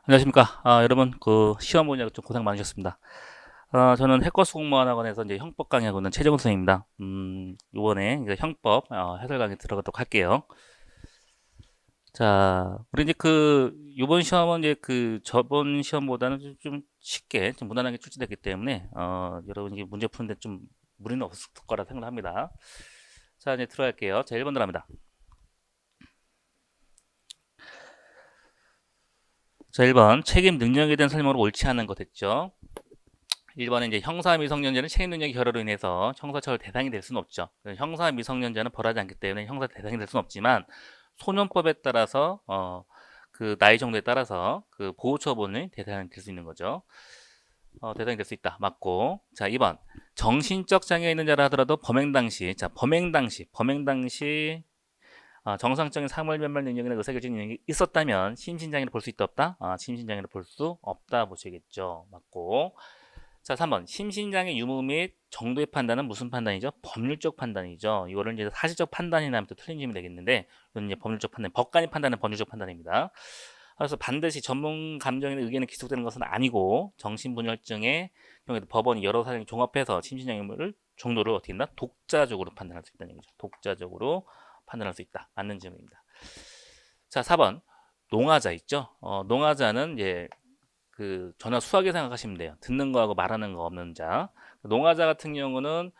안녕하십니까. 여러분, 시험 보느라고 좀 고생 많으셨습니다. 저는 해커스 공무원학원에서 이제 형법 강의하고 있는 최정우 선생님입니다. 이번에 이제 형법, 해설 강의 들어가도록 할게요. 자, 우리 이제 이번 시험은 이제 저번 시험보다는 좀 쉽게, 좀 무난하게 출제됐기 때문에, 여러분이 문제 푸는데 좀 무리는 없을 거라 생각합니다. 자, 이제 들어갈게요. 자, 1번 들어갑니다. 자, 1번. 책임 능력에 대한 설명으로 옳지 않은 것 했죠. 1번은 이제 형사 미성년자는 책임 능력의 결여로 인해서 형사처벌 대상이 될 수는 없죠. 형사 미성년자는 벌하지 않기 때문에 형사 대상이 될 수는 없지만 소년법에 따라서 그 나이 정도에 따라서 그 보호 처분이 대상이 될 수 있는 거죠. 대상이 될 수 있다. 맞고. 자, 2번. 정신적 장애가 있는 자라 하더라도 범행 당시 정상적인 사물 변별 능력이나 의사결정 능력이 있었다면 심신장애를 볼 수 있다 없다? 심신장애를 볼 수 없다 보시겠죠. 맞고. 자, 3번. 심신장애 유무 및 정도의 판단은 무슨 판단이죠? 법률적 판단이죠. 이거를 이제 사실적 판단이나 하면 또 틀린 질문이 되겠는데, 이건 이제 법률적 판단, 법관이 판단하는 법률적 판단입니다. 그래서 반드시 전문 감정이나 의견에 기속되는 것은 아니고, 정신분열증의 경우에도 법원이 여러 사정을 종합해서 심신장애물 정도를 어떻게 한다? 독자적으로 판단할 수 있다는 얘기죠. 독자적으로 판단할 수 있다. 맞는 질문입니다. 자, 4번. 농아자 있죠? 농아자는 이제 전화 수학에 생각하시면 돼요. 듣는 거하고 말하는 거 없는 자. 농아자 같은 경우는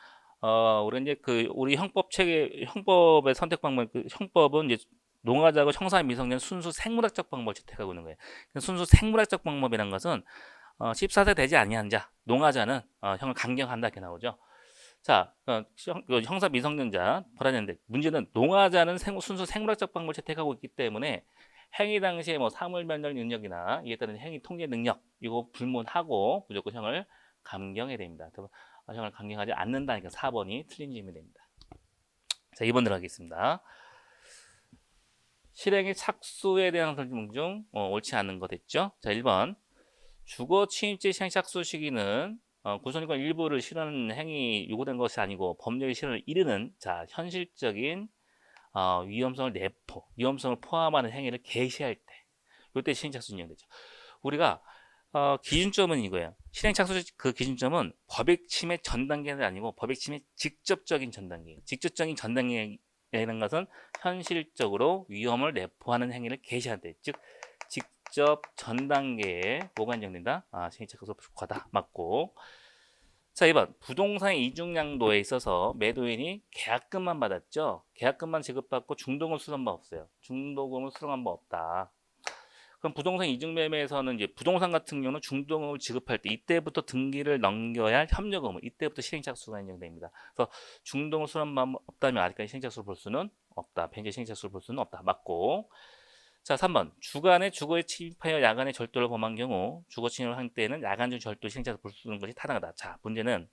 우리 이제 우리 형법 체계 형법의 선택 방법 형법은 이제 농아자고 형사 미성년 순수 생물학적 방법을 채택하고 있는 거예요. 순수 생물학적 방법이란 것은 14세 되지 아니한 자, 농아자는 형을 강경한다 이렇게 나오죠. 자, 형사 미성년자 벌어졌는데 문제는 농아자는 순수 생물학적 방법을 채택하고 있기 때문에 행위 당시에 뭐 사물 변별 능력이나 이에 따른 행위 통제 능력 이거 불문하고 무조건 형을 감경해야 됩니다. 형을 감경하지 않는다니까 4번이 틀린 질문이 됩니다. 자, 2번 들어가겠습니다. 실행의 착수에 대한 설명 중 옳지 않은 것 됐죠? 자, 1번. 주거 침입죄 시행 착수 시기는 구성요건 일부를 실현하는 행위 요구된 것이 아니고 법률의 실현을 이르는 자 현실적인 위험성을 포함하는 행위를 개시할 때 이때 시행착수 인정되죠. 우리가 기준점은 이거예요. 실행착수 그 기준점은 법익 침해 전 단계는 아니고 법익 침해 직접적인 전 단계. 직접적인 전 단계라는 것은 현실적으로 위험을 내포하는 행위를 개시할 때, 즉 직접 전 단계에 뭐가 인정된다? 시행착수 불과다. 맞고. 자, 2번. 부동산의 이중양도에 있어서 매도인이 계약금만 받았죠. 계약금만 지급받고 중도금 수령한 바 없어요. 중도금을 수령한 바 없다. 그럼 부동산 이중매매에서는 이제 부동산 같은 경우는 중도금을 지급할 때 이때부터 등기를 넘겨야 할 협력금을 이때부터 시행착수가 인정됩니다. 그래서 중도금을 수령한 바 없다면 아직까지 시행착수를 볼 수는 없다. 변제 시행착수를 볼 수는 없다. 맞고. 자, 3번. 주간에 주거에 침입하여 야간에 절도를 범한 경우 주거 침입을 할 때는 야간 중 절도 시행착수 볼 수 있는 것이 타당하다. 자, 문제는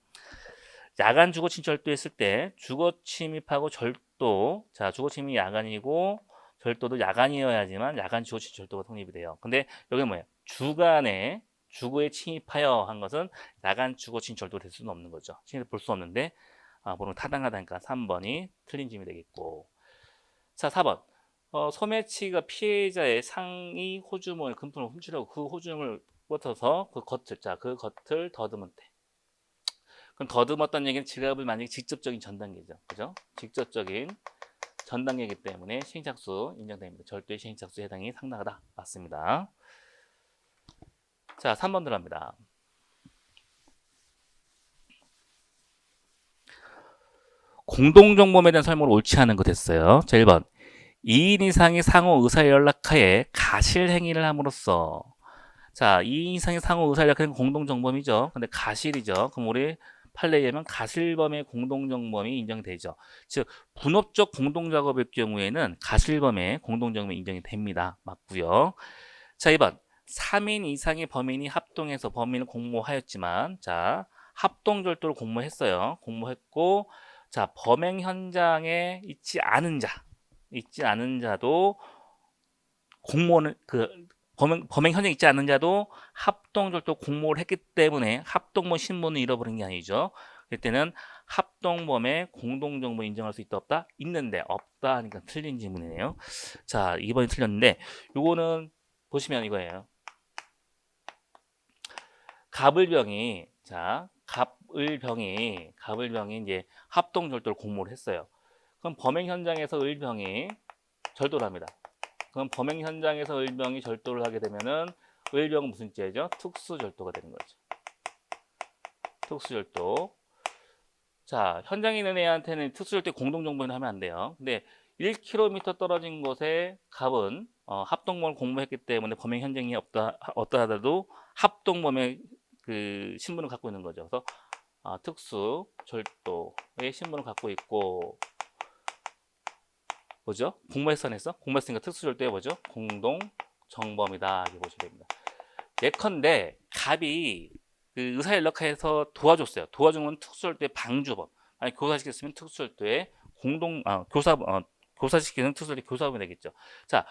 야간 주거 침입 절도했을 때 주거 침입하고 절도, 자, 주거 침입이 야간이고 절도도 야간이어야지만 야간 주거 침입 절도가 성립이 돼요. 근데 여기 뭐예요? 주간에 주거에 침입하여 한 것은 야간 주거 침입 절도가 될 수는 없는 거죠. 침입을 볼 수 없는데 보는 타당하다니까 3번이 틀린 질문이 되겠고. 자, 4번. 소매치기가 피해자의 상의 호주머니 금품을 훔치려고 그 호주머니를 뻗어서 그 겉을 더듬은 때. 그럼 더듬었다는 얘기는 지갑을 만약에 직접적인 전 단계죠. 그죠? 직접적인 전 단계이기 때문에 시행착수 인정됩니다. 절도의 시행착수 해당이 상당하다. 맞습니다. 자, 3번 들어갑니다. 공동정범에 대한 설명을 옳지 않은 것 됐어요. 자, 1번. 2인 이상이 상호 의사연락하에 가실행위를 함으로써 자, 2인 이상의 상호 의사연락하는 공동정범이죠. 근데 가실이죠. 그럼 우리 판례에 의하면 가실범의 공동정범이 인정되죠. 즉 분업적 공동작업일 경우에는 가실범의 공동정범이 인정이 됩니다. 맞고요. 자, 2번 3인 이상의 범인이 합동해서 범인을 공모하였지만 자 합동절도를 공모했어요. 공모했고 자 범행 현장에 있지 않은 자도 공모는 범행 현장에 있지 않은 자도 합동절도 공모를 했기 때문에 합동범 신분을 잃어버린 게 아니죠. 그때는 합동범의 공동정보 인정할 수 있다 없다? 있는데 없다 하니까 틀린 질문이네요. 자, 2번이 틀렸는데 요거는 보시면 이거예요. 갑을병이 이제 합동절도를 공모를 했어요. 그럼 범행 현장에서 을병이 절도를 합니다. 그럼 범행 현장에서 을병이 절도를 하게 되면은 을병은 무슨 죄죠? 특수절도가 되는 거죠. 특수절도. 자, 현장에 있는 애한테는 특수절도 공동정보는 하면 안 돼요. 근데 1km 떨어진 곳에 갑은 합동범을 공모했기 때문에 범행 현장이 없다 하더라도 합동범의 그 신분을 갖고 있는 거죠. 그래서 특수절도의 신분을 갖고 있고 뭐죠? 공모했어 안 했어? 공모했으니까 특수절도에 뭐죠? 공동정범이다 이렇게 보시면 됩니다. 예컨대 갑이 그 의사연락해서 도와줬어요. 도와준 건 특수절도의 방주범. 아니 교사시켰으면 특수절도의 교사시키는 특수절도의 교사범이 되겠죠. 자,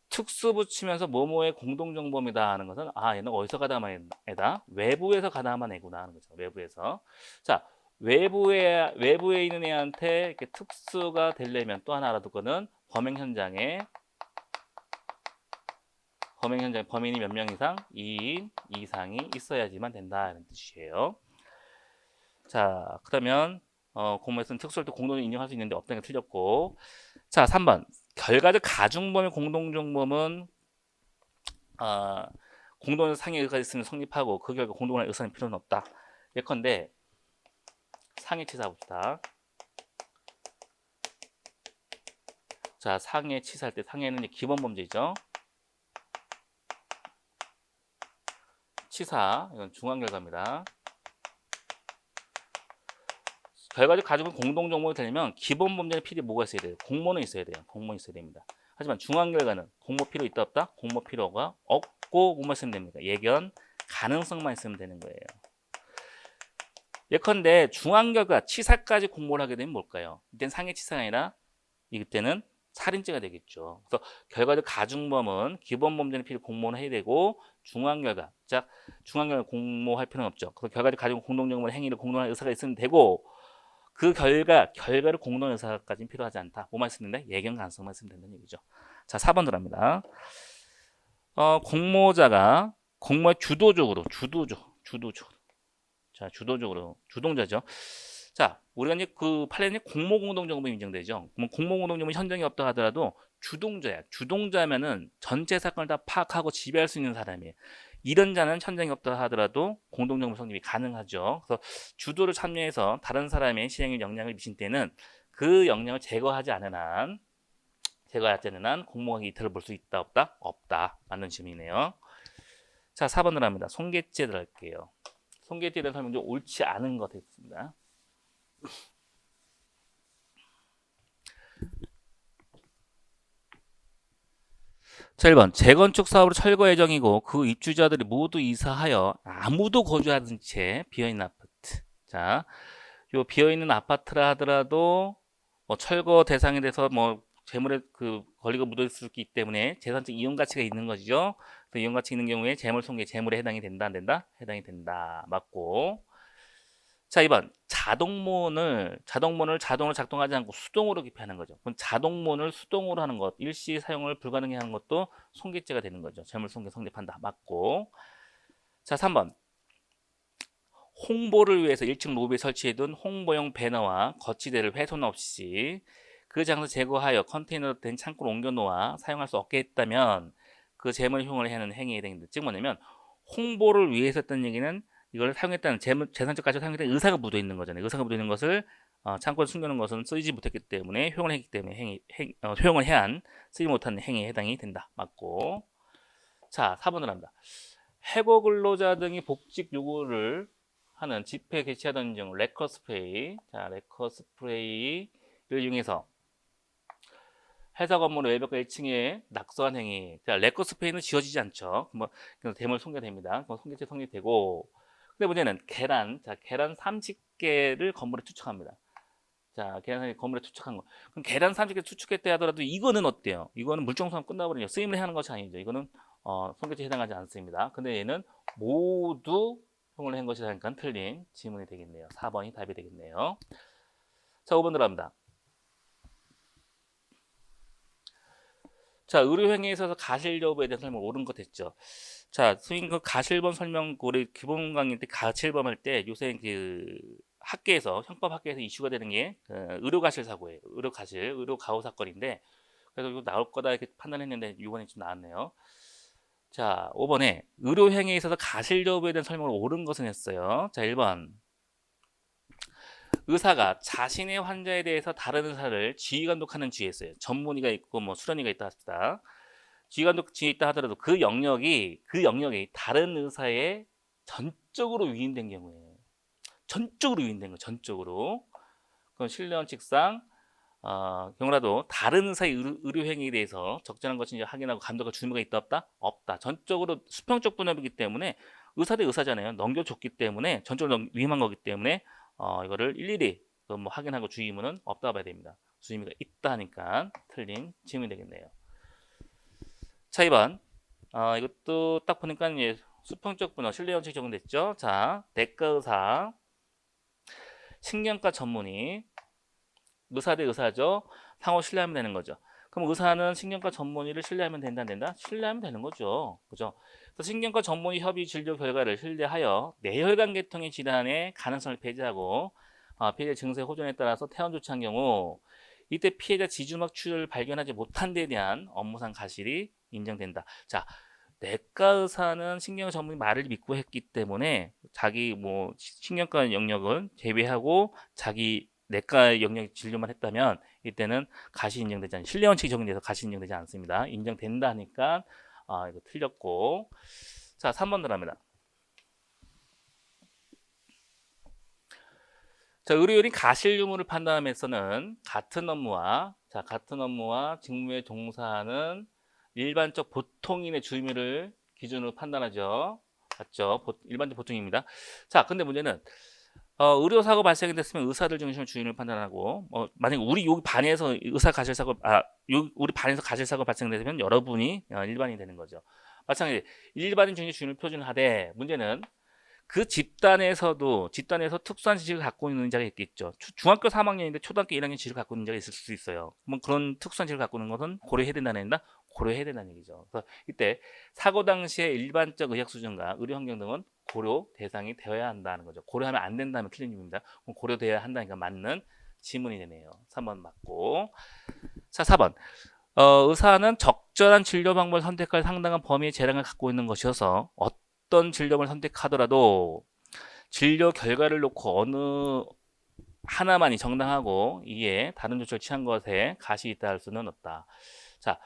특수 붙이면서 뭐뭐의 공동정범이다 하는 것은 얘는 어디서 가담한 애다? 외부에서 가담한 애구나 하는 거죠. 외부에서. 자, 외부에 있는 애한테 이렇게 특수가 되려면 또 하나 알아둘 거는 범행 현장에 범인이 몇 명 이상? 2인 이상이 있어야지만 된다는 뜻이에요. 자, 그러면 공모에서는 특수를 때 공동을 인정할 수 있는데 없다는 게 틀렸고. 자, 3번. 결과적 가중범의 공동정범은 공동에서 상해 의사가 있으면 성립하고 그 결과 공동을 의사는 필요는 없다. 예컨대 상해치사 봅시다. 자, 상해치사할 때 상해는 이제 기본 범죄죠. 치사, 이건 중앙 결과입니다. 결과적 가중은 공동정범이 되려면 기본 범죄는 필히 뭐가 있어야 돼요? 공모는 있어야 돼요. 공모 있어야 됩니다. 하지만 중앙 결과는 공모 필요 있다 없다? 공모 필요가 없고 뭐만 있으면 됩니까? 예견 가능성만 있으면 되는 거예요. 예컨대 중앙 결과 치사까지 공모를 하게 되면 뭘까요? 이때는 상해치사가 아니라 이때는 살인죄가 되겠죠. 그래서 결과적 가중범은 기본 범죄는 필히 공모는 해야 되고 중앙 결과, 자 중앙 결과 공모할 필요는 없죠. 그래서 결과적 가중 공동정범 행위를 공동할 의사가 있으면 되고 그 결과를 공동 의사까지는 필요하지 않다. 뭐만 있으면 된다? 예견 가능성만 있으면 된다는 얘기죠. 자, 4번 들어갑니다. 공모자가 공모의 주도적으로. 자, 주동자죠. 자, 우리가 이제 그 판례는 공모 공동정범이 인정되죠. 그럼 공모 공동정범 현장이 없다 하더라도 주동자야. 주동자면은 전체 사건을 다 파악하고 지배할 수 있는 사람이에요. 이런 자는 현장이 없다 하더라도 공동정범 성립이 가능하죠. 그래서 주도를 참여해서 다른 사람의 실행에 영향을 미친 때는 그 영향을 제거하지 않는 한 공모가 이탈을 볼 수 있다 없다? 없다. 맞는 질문이네요. 자, 4번으로 합니다. 손괴죄 들어갈게요. 손괴죄에 대한 설명 좀 옳지 않은 것 있습니다. 자, 1번. 재건축 사업으로 철거 예정이고 그 입주자들이 모두 이사하여 아무도 거주하던 채 비어있는 아파트. 자, 요 비어있는 아파트라 하더라도 뭐 철거 대상이 돼서 뭐 재물에 그 권리가 묻어 있을 수 있기 때문에 재산적 이용 가치가 있는 것이죠. 그 이용 가치 있는 경우에 재물 손괴, 재물에 해당이 된다, 안 된다? 해당이 된다. 맞고. 자, 2번. 자동문을 자동으로 작동하지 않고 수동으로 기피하는 거죠. 그럼 자동문을 수동으로 하는 것, 일시 사용을 불가능해 하는 것도 손괴죄가 되는 거죠. 재물 손괴 성립한다. 맞고. 자, 3번. 홍보를 위해서 1층 로비에 설치해둔 홍보용 배너와 거치대를 훼손 없이 그 장소 제거하여 컨테이너로 된 창고로 옮겨 놓아 사용할 수 없게 했다면 그 재물 흉을 하는 행위에 해당된다. 즉 뭐냐면 홍보를 위해서 했던 얘기는 이걸 사용했다는 재산적 가치가 사용했다는 의사가 묻어 있는 거잖아요. 의사가 묻어 있는 것을 창고에 숨겨놓은 것은 쓰지 못했기 때문에 효용을 했기 때문에 효용을 해야 한 쓰지 못한 행위에 해당이 된다. 맞고. 자, 4번을 합니다. 해고 근로자 등이 복직 요구를 하는 집회 개최하던 중 레커 스프레이, 자 레커 스프레이를 이용해서 회사 건물 외벽과 1층에 낙서한 행위. 자, 레커 스프레이는 지워지지 않죠. 뭐 대물 손괴됩니다. 손괴죄 성립되고. 근데 문제는 계란 30개를 건물에 투척합니다. 자, 계란 건물에 투척한 거. 그럼 계란 30개 투척했다 하더라도 이거는 어때요? 이거는 물정수하면 끝나버리죠. 쓰임을 하는 것이 아니죠. 이거는 손괴죄에 해당하지 않습니다. 근데 얘는 모두 형을 한 것이라니까 틀린 지문이 되겠네요. 4번이 답이 되겠네요. 자, 5번 들어갑니다. 자, 의료행위에 있어서 가실 여부에 대한 설명 옳은 것 됐죠. 자, 선생님 그 가실범 설명 우리 기본 강의 때 가실범 할 때 요새 그 학계에서 형법 학계에서 이슈가 되는 게 의료 가실 사고예요. 의료 가실, 의료 가호 사건인데 그래서 이거 나올 거다 이렇게 판단했는데 이번에 좀 나왔네요. 자, 5번에 의료행위에 있어서 가실 여부에 대한 설명을 옳은 것은 했어요. 자, 1번. 의사가 자신의 환자에 대해서 다른 의사를 지휘감독하는 지위에 있어요. 전문의가 있고 뭐 수련의가 있다 합시다. 지휘감독 지위에 있다 하더라도 그 영역이 다른 의사에 전적으로 위임된 경우에 전적으로 위임된 거 전적으로 그건 신뢰원칙상 경우라도 다른 의사의 의료 행위에 대해서 적절한 것인지 확인하고 감독할 주무가 있다 없다? 없다. 전적으로 수평적 분업이기 때문에 의사 대 의사잖아요. 넘겨줬기 때문에 전적으로 위임한 거기 때문에 이거를 일일이 뭐 확인하고 주의문은 없다 봐야 됩니다. 주의문이 있다 하니까 틀린 질문이 되겠네요. 자, 2번. 이것도 딱 보니까 이제 수평적 분업, 신뢰원칙 적용됐죠. 자, 내과 의사, 신경과 전문의, 의사 대 의사죠. 상호 신뢰하면 되는 거죠. 그럼 의사는 신경과 전문의를 신뢰하면 된다, 안 된다? 신뢰하면 되는 거죠. 그죠? 그래서 신경과 전문의 협의 진료 결과를 신뢰하여 뇌혈관 계통의 질환의 가능성을 배제하고 피해자 증세 호전에 따라서 퇴원 조치한 경우 이때 피해자 지주막 출혈을 발견하지 못한 데에 대한 업무상 가실이 인정된다. 자, 내과 의사는 신경 전문의 말을 믿고 했기 때문에 자기 뭐 신경과 영역을 제외하고 자기 내과 영역 진료만 했다면 이때는 가시 인정되지 않습니다. 신뢰원칙이 적용돼서 가시 인정되지 않습니다. 인정된다 하니까 이거 틀렸고. 자, 3번 들어갑니다. 자, 의료인이 가실 유무를 판단함에서는 같은 업무와 직무에 종사하는 일반적 보통인의 주의무를 기준으로 판단하죠. 맞죠? 일반적 보통입니다. 자, 근데 문제는 의료사고 발생이 됐으면 의사들 중심으로 주인을 판단하고 만약에 우리 여기 반에서 의사 가실 사고 우리 반에서 가실 사고 발생되면 여러분이 일반인이 되는 거죠. 마찬가지 일반인 중에 주인을 표준하되 문제는 그 집단에서 특수한 지식을 갖고 있는 자가 있겠죠. 중학교 3학년인데 초등학교 1학년 지식을 갖고 있는 자가 있을 수 있어요. 그럼 그런 특수한 지식을 갖고 있는 것은 고려해야 된다는 얘기다. 고려해야 된다는 얘기죠. 그래서 이때 사고 당시의 일반적 의학 수준과 의료 환경 등은 고려 대상이 되어야 한다는 거죠. 고려하면 안 된다면 틀린 의미입니다. 그럼 고려돼야 한다니까 맞는 지문이 되네요. 3번 맞고. 자, 4번. 의사는 적절한 진료 방법을 선택할 상당한 범위의 재량을 갖고 있는 것이어서 어떤 진료를 선택하더라도 진료 결과를 놓고 어느 하나만이 정당하고 이에 다른 조치를 취한 것에 가시 있다 할 수는 없다. 자,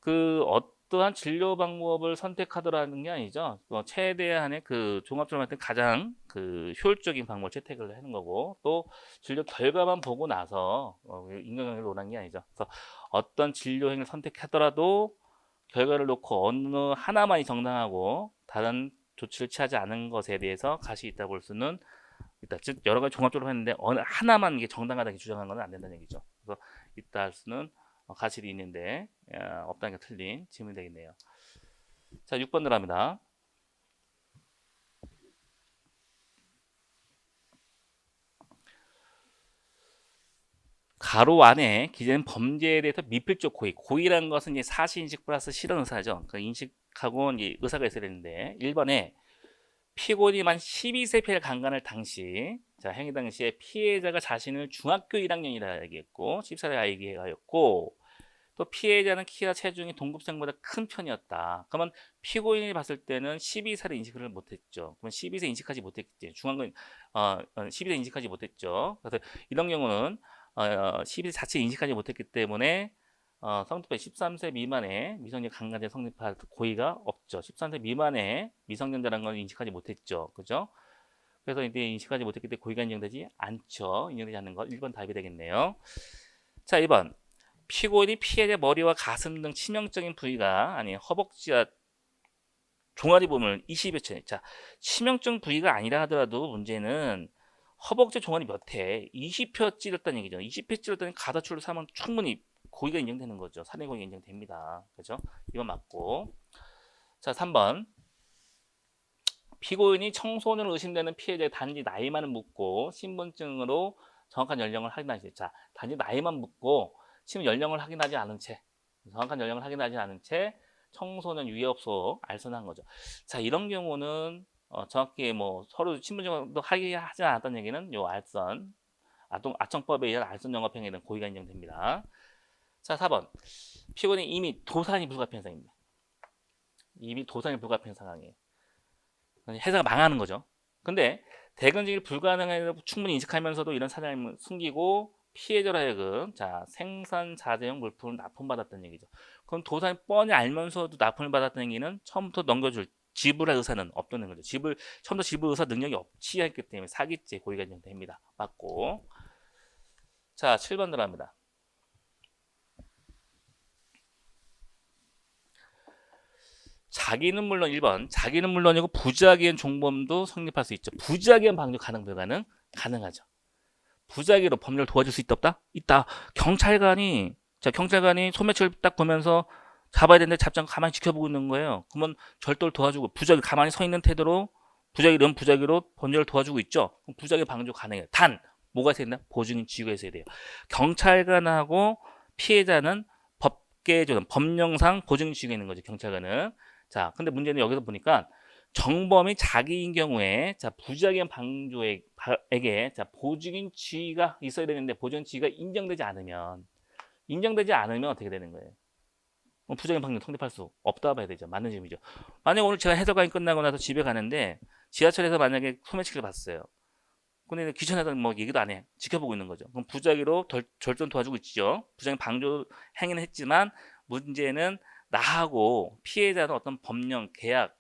그 어떠한 진료 방법을 선택하더라는 게 아니죠. 최대한의 그 종합적으로 볼 때 가장 그 효율적인 방법을 채택을 하는 거고 또 진료 결과만 보고 나서 인간관계를 논한 게 아니죠. 그래서 어떤 진료 행위를 선택하더라도 결과를 놓고 어느 하나만이 정당하고 다른 조치를 취하지 않은 것에 대해서 가시 있다 볼 수는 있다. 즉 여러 가지 종합적으로 했는데 어느 하나만 이게 정당하다고 주장하는 건 안 된다는 얘기죠. 그래서 있다 할 수는 가실이 있는데 없다는 게 틀린 질문이 되겠네요. 자, 6번 들어갑니다. 가로 안에 기재된 범죄에 대해서 미필적 고의. 고의라는 것은 이제 사실인식 플러스 실현 의사죠. 그 인식하고 이제 의사가 있어야 되는데 1번에 피고인이 만 12세 피해를 강간할 당시 행위 당시에 피해자가 자신을 중학교 1학년이라 얘기했고 14세 아이였고 또 피해자는 키와 체중이 동급생보다 큰 편이었다. 그러면 피고인이 봤을 때는 12세를 인식을 못했죠. 그러면 12세 인식하지 못했겠지. 중앙근 12세 인식하지 못했죠. 그래서 이런 경우는 12세 자체 인식하지 못했기 때문에 성폭행 13세 미만의 미성년 강간죄 성립할 고의가 없죠. 13세 미만의 미성년자라는 건 인식하지 못했죠. 그죠? 그래서 이제 인식하지 못했기 때문에 고의가 인정되지 않죠. 인정되지 않는 거 1번 답이 되겠네요. 자, 2번. 피고인이 피해자 머리와 가슴 등 치명적인 부위가 아닌 허벅지와 종아리 부분을 20여 채. 자, 치명적 부위가 아니라 하더라도 문제는 허벅지 종아리 몇 회, 20회 찔렀다는 얘기죠. 20회 찔렀더니 가다출로 사면 충분히 고의가 인정되는 거죠. 살인 고의가 인정됩니다. 그죠? 이건 맞고. 자, 3번. 피고인이 청소년으로 의심되는 피해자의 단지 나이만을 묻고 신분증으로 정확한 연령을 확인하지. 자, 단지 나이만 묻고 지금 연령을 확인하지 않은 채 정확한 연령을 확인하지 않은 채 청소년 유해업소 알선한 거죠. 자, 이런 경우는 정확히 뭐 서로 신분증도 하지 않았다는 얘기는 요 알선, 아청법에 의한 알선 영업행위에 대한 고의가 인정됩니다. 자, 4번. 피고인이 이미 도산이 불가피한 상황입니다. 이미 도산이 불가피한 상황이에요. 회사가 망하는 거죠. 근데 대근직이 불가능해서 충분히 인식하면서도 이런 사장님을 숨기고 피해자로 하여금 생산 자재용 물품을 납품받았다는 얘기죠. 그럼 도산이 뻔히 알면서도 납품을 받았다는 얘기는 처음부터 넘겨줄 지불할 의사는 없다는 거죠. 처음부터 지불 의사 능력이 없지 했기 때문에 사기죄 고의가 인정됩니다. 맞고. 자, 7번 들어갑니다. 자기는 물론 1번 자기는 물론이고 부작위한 종범도 성립할 수 있죠. 부작위한 방조 가능 불가능? 가능하죠. 부작위로 법률을 도와줄 수 있다 없다? 있다. 경찰관이 소매치를 딱 보면서 잡아야 되는데 잡지 않고 가만히 지켜보고 있는 거예요. 그러면 절도를 도와주고 부작위 가만히 서 있는 태도로 부작위로 법률을 도와주고 있죠. 그럼 부작위 방조 가능해요. 단 뭐가 있어야 된다? 보증인 지위가 있어야 돼요. 경찰관하고 피해자는 법령상 보증인 지위가 있는 거죠. 경찰관은. 자, 근데 문제는 여기서 보니까 정범이 자기인 경우에 부작위한 방조에게 보증인 지위가 있어야 되는데 보증인 지위가 인정되지 않으면 어떻게 되는 거예요? 부작위한 방조 성립할 수 없다 봐야 되죠. 맞는 질문이죠. 만약 오늘 제가 해설강의 끝나고 나서 집에 가는데 지하철에서 만약에 소매치기를 봤어요. 근데 귀찮아서 뭐 얘기도 안 해. 지켜보고 있는 거죠. 그럼 부작위로 절전 도와주고 있죠. 부작위 방조 행위는 했지만 문제는 나하고 피해자는 어떤 법령, 계약,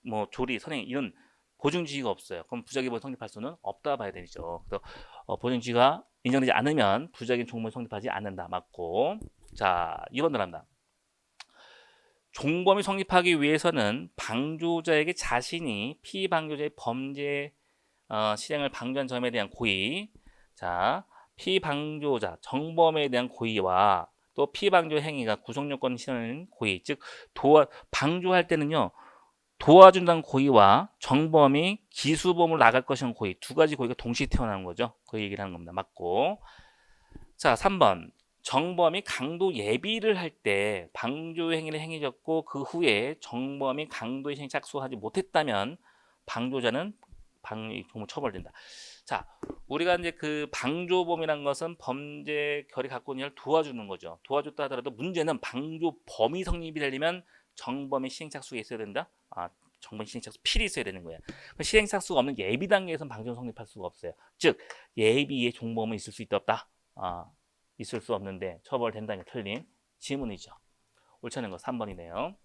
뭐 조리, 선행 이런 보증지위가 없어요. 그럼 부작위 성립할 수는 없다 봐야 되죠. 그래서 보증지위가 인정되지 않으면 부작위 종범이 성립하지 않는다. 맞고. 자, 2번 들어간다. 종범이 성립하기 위해서는 방조자에게 자신이 피방조자의 범죄 실행을 방조한 점에 대한 고의, 피방조자, 정범에 대한 고의와 또 피방조 행위가 구성요건 실현하는 고의, 즉 방조할 때는요 도와준다는 고의와 정범이 기수범으로 나갈 것이라는 고의, 두 가지 고의가 동시에 태어나는 거죠. 그 얘기를 하는 겁니다. 맞고. 자, 3번. 정범이 강도 예비를 할 때 방조 행위를 행해졌고 그 후에 정범이 강도 행위 착수하지 못했다면 방조자는 종범 처벌된다. 자, 우리가 이제 그 방조범이라는 것은 범죄 결이 갖고 있는 걸 도와주는 거죠. 도와줬다 하더라도 문제는 방조범이 성립이 되려면 정범의 시행착수가 있어야 된다. 정범 시행착수 필히 있어야 되는 거야. 시행착수가 없는 예비 단계에서는 방조 성립할 수가 없어요. 즉 예비의 종범은 있을 수 있다 없다. 있을 수 없는데 처벌된다는 게 틀린 지문이죠. 옳지 않은 거 3번이네요.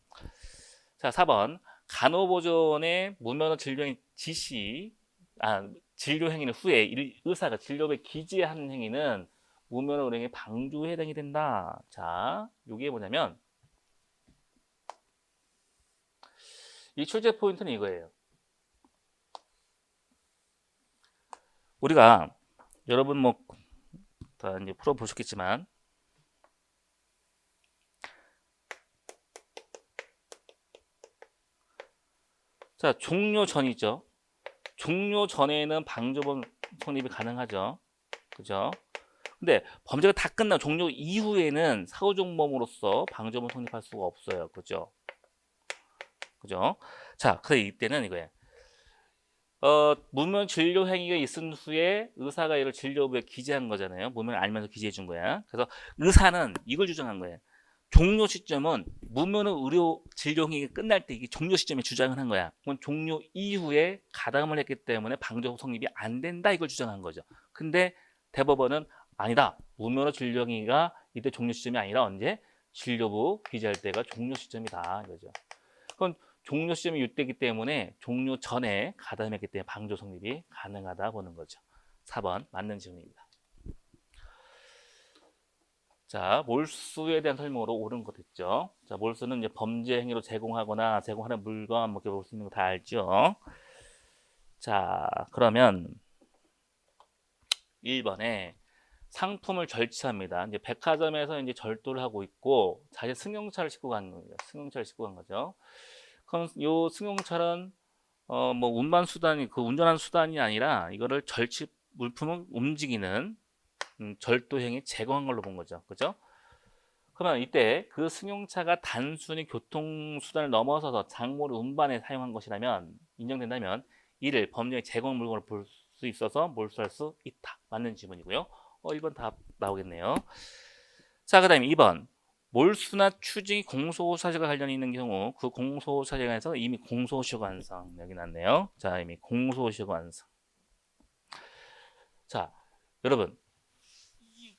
자, 4번. 간호보존의 무면허 진료행 진료 행위는 후에 의사가 진료부에 기재하는 행위는 무면허 의료행위 방조에 해당이 된다. 자, 이게 뭐냐면 이 출제 포인트는 이거예요. 우리가 여러분 뭐 다 이제 풀어 보셨겠지만 자, 종료 전이죠. 종료 전에는 방조범 성립이 가능하죠. 그죠? 근데 범죄가 다 끝나고 종료 이후에는 사후종범으로서 방조범 성립할 수가 없어요. 그죠? 그죠? 자, 그래서 이때는 이거예요. 무면 진료 행위가 있은 후에 의사가 이를 진료부에 기재한 거잖아요. 무면 알면서 기재해 준 거야. 그래서 의사는 이걸 주장한 거예요. 종료 시점은 무면허 의료 진료 행위가 끝날 때 이게 종료 시점에 주장을 한 거야. 그건 종료 이후에 가담을 했기 때문에 방조 성립이 안 된다 이걸 주장한 거죠. 근데 대법원은 아니다. 무면허 진료 행위가 이때 종료 시점이 아니라 언제? 진료부 기재할 때가 종료 시점이다 이거죠. 그건 종료 시점이 이때이기 때문에 종료 전에 가담했기 때문에 방조 성립이 가능하다 보는 거죠. 4번 맞는 질문입니다. 자, 몰수에 대한 설명으로 옳은 것 됐죠. 자, 몰수는 이제 범죄 행위로 제공하거나 제공하는 물건 뭐 이렇게 볼 수 있는 거 다 알죠. 자, 그러면 1번에 상품을 절취합니다. 이제 백화점에서 이제 절도를 하고 있고 자기 승용차를 싣고 가는 거예요. 승용차를 싣고 간 거죠. 그럼 요 승용차는 뭐 운반 수단이 그 운전하는 수단이 아니라 이거를 물품을 움직이는 절도 행위 제공한 걸로 본 거죠. 그죠? 그러면 이때 그 승용차가 단순히 교통수단을 넘어서서 작물을 운반에 사용한 것이라면 인정된다면 이를 법령의 제공 물건으로 볼 수 있어서 몰수할 수 있다. 맞는 지문이고요. 1번 답 나오겠네요. 자, 그 다음에 2번. 몰수나 추징이 공소사실과 관련이 있는 경우 그 공소사실에 관해서 이미 공소시효 완성 여기 났네요. 자, 이미 공소시효 완성. 자, 여러분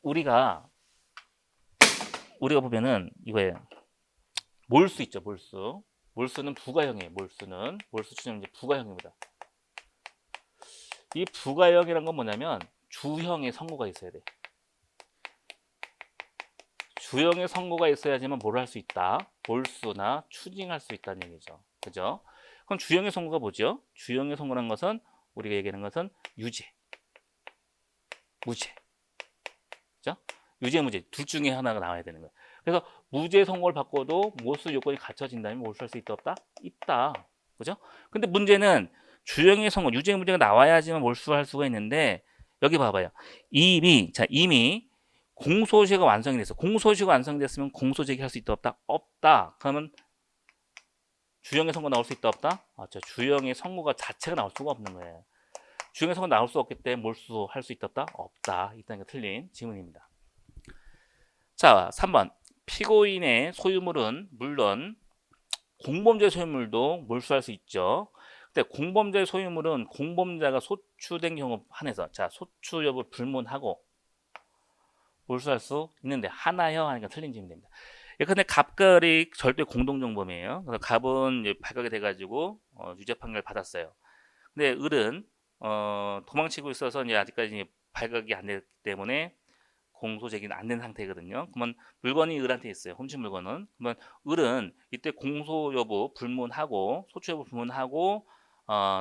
우리가 보면은 이거예요. 몰수 있죠, 몰수. 몰수는 부가형이에요. 몰수 추징은 이제 부가형입니다. 이 부가형이란 건 뭐냐면 주형의 선고가 있어야 돼. 주형의 선고가 있어야지만 뭘 할 수 있다? 몰수나 추징할 수 있다는 얘기죠. 그죠? 그럼 주형의 선고가 뭐죠? 주형의 선고란 것은 우리가 얘기하는 것은 유죄, 무죄. 그죠? 유죄, 무죄 둘 중에 하나가 나와야 되는 거예요. 그래서 무죄 선고를 받고도 몰수 요건이 갖춰진다면 몰수할 수 있다, 없다? 있다. 그죠? 근데 문제는 주형의 선고, 유죄, 무죄가 나와야지만 몰수할 수가 있는데 여기 봐봐요. 이미 공소시효가 완성이 됐어. 공소시효가 완성됐으면 공소 제기할 수 있다, 없다? 없다. 그러면 주형의 선고 나올 수 있다, 없다? 맞죠. 주형의 선고가 자체가 나올 수가 없는 거예요. 주형의 선고 나올 수 없기 때문에 몰수할 수 있다, 없다? 없다. 일단 틀린 지문입니다. 자, 3번. 피고인의 소유물은 물론 공범죄 소유물도 몰수할 수 있죠. 근데 공범죄 소유물은 공범자가 소추된 경우 한해서 자, 소추 여부 불문하고 몰수할 수 있는데 하나요? 하니까 틀린 질문입니다. 예컨대 갑과 을이 절대 공동정범이에요. 그래서 갑은 이제 발각이 돼가지고 유죄 판결을 받았어요. 근데 을은 도망치고 있어서 이제 아직까지 발각이 안 됐기 때문에 공소 제기는 안 된 상태거든요. 그러면 물건이 을한테 있어요. 훔친 물건은. 그러면 을은 이때 공소 여부 불문하고 소추 여부 불문하고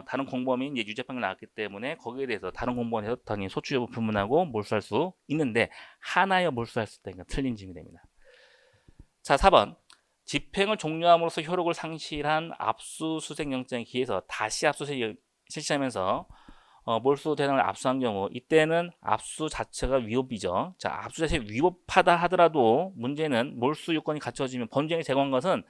다른 공범이 이제 유죄 판결 나왔기 때문에 거기에 대해서 다른 공범에서 당연히 소추 여부 불문하고 몰수할 수 있는데 하나여 몰수할 수 있다니까 틀린 질문이 됩니다. 자, 4번. 집행을 종료함으로써 효력을 상실한 압수수색 영장에 기해서 다시 압수수색을 실시하면서 몰수 대상을 압수한 경우 이때는 압수 자체가 위법이죠. 자, 압수 자체가 위법하다 하더라도 문제는 몰수 요건이 갖춰지면 범죄행위 제공한 것은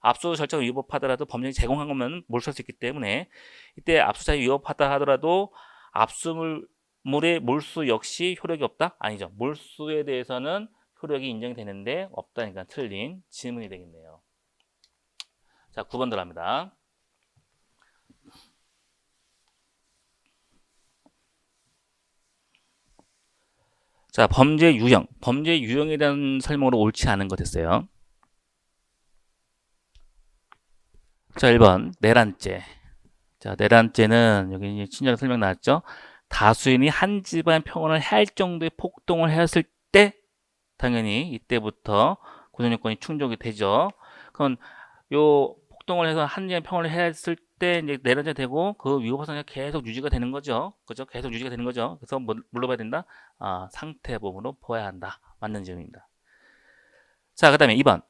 압수 절차가 위법하더라도 범죄행위 제공한 거면 몰수할 수 있기 때문에 이때 압수 자체가 위법하다 하더라도 압수물의 몰수 역시 효력이 없다? 아니죠. 몰수에 대해서는 효력이 인정이 되는데 없다니까 틀린 질문이 되겠네요. 자, 9번 들어갑니다. 자, 범죄 유형. 범죄 유형에 대한 설명으로 옳지 않은 것 됐어요. 자, 1번 내란죄. 자, 내란죄는 여기 이제 친절한 설명 나왔죠. 다수인이 한 집안 평온을 해할 정도의 폭동을 했을 때 당연히 이때부터 구성요건이 충족이 되죠. 그럼 요 폭동을 해서 한 집안 평온을 했을 때 이제 내란죄 되고 그 위법성이 계속 유지가 되는 거죠. 그죠? 계속 유지가 되는 거죠. 그래서 뭘로 봐야 된다? 상태범으로 보아야 한다. 맞는 질문입니다. 자, 그 다음에 2번.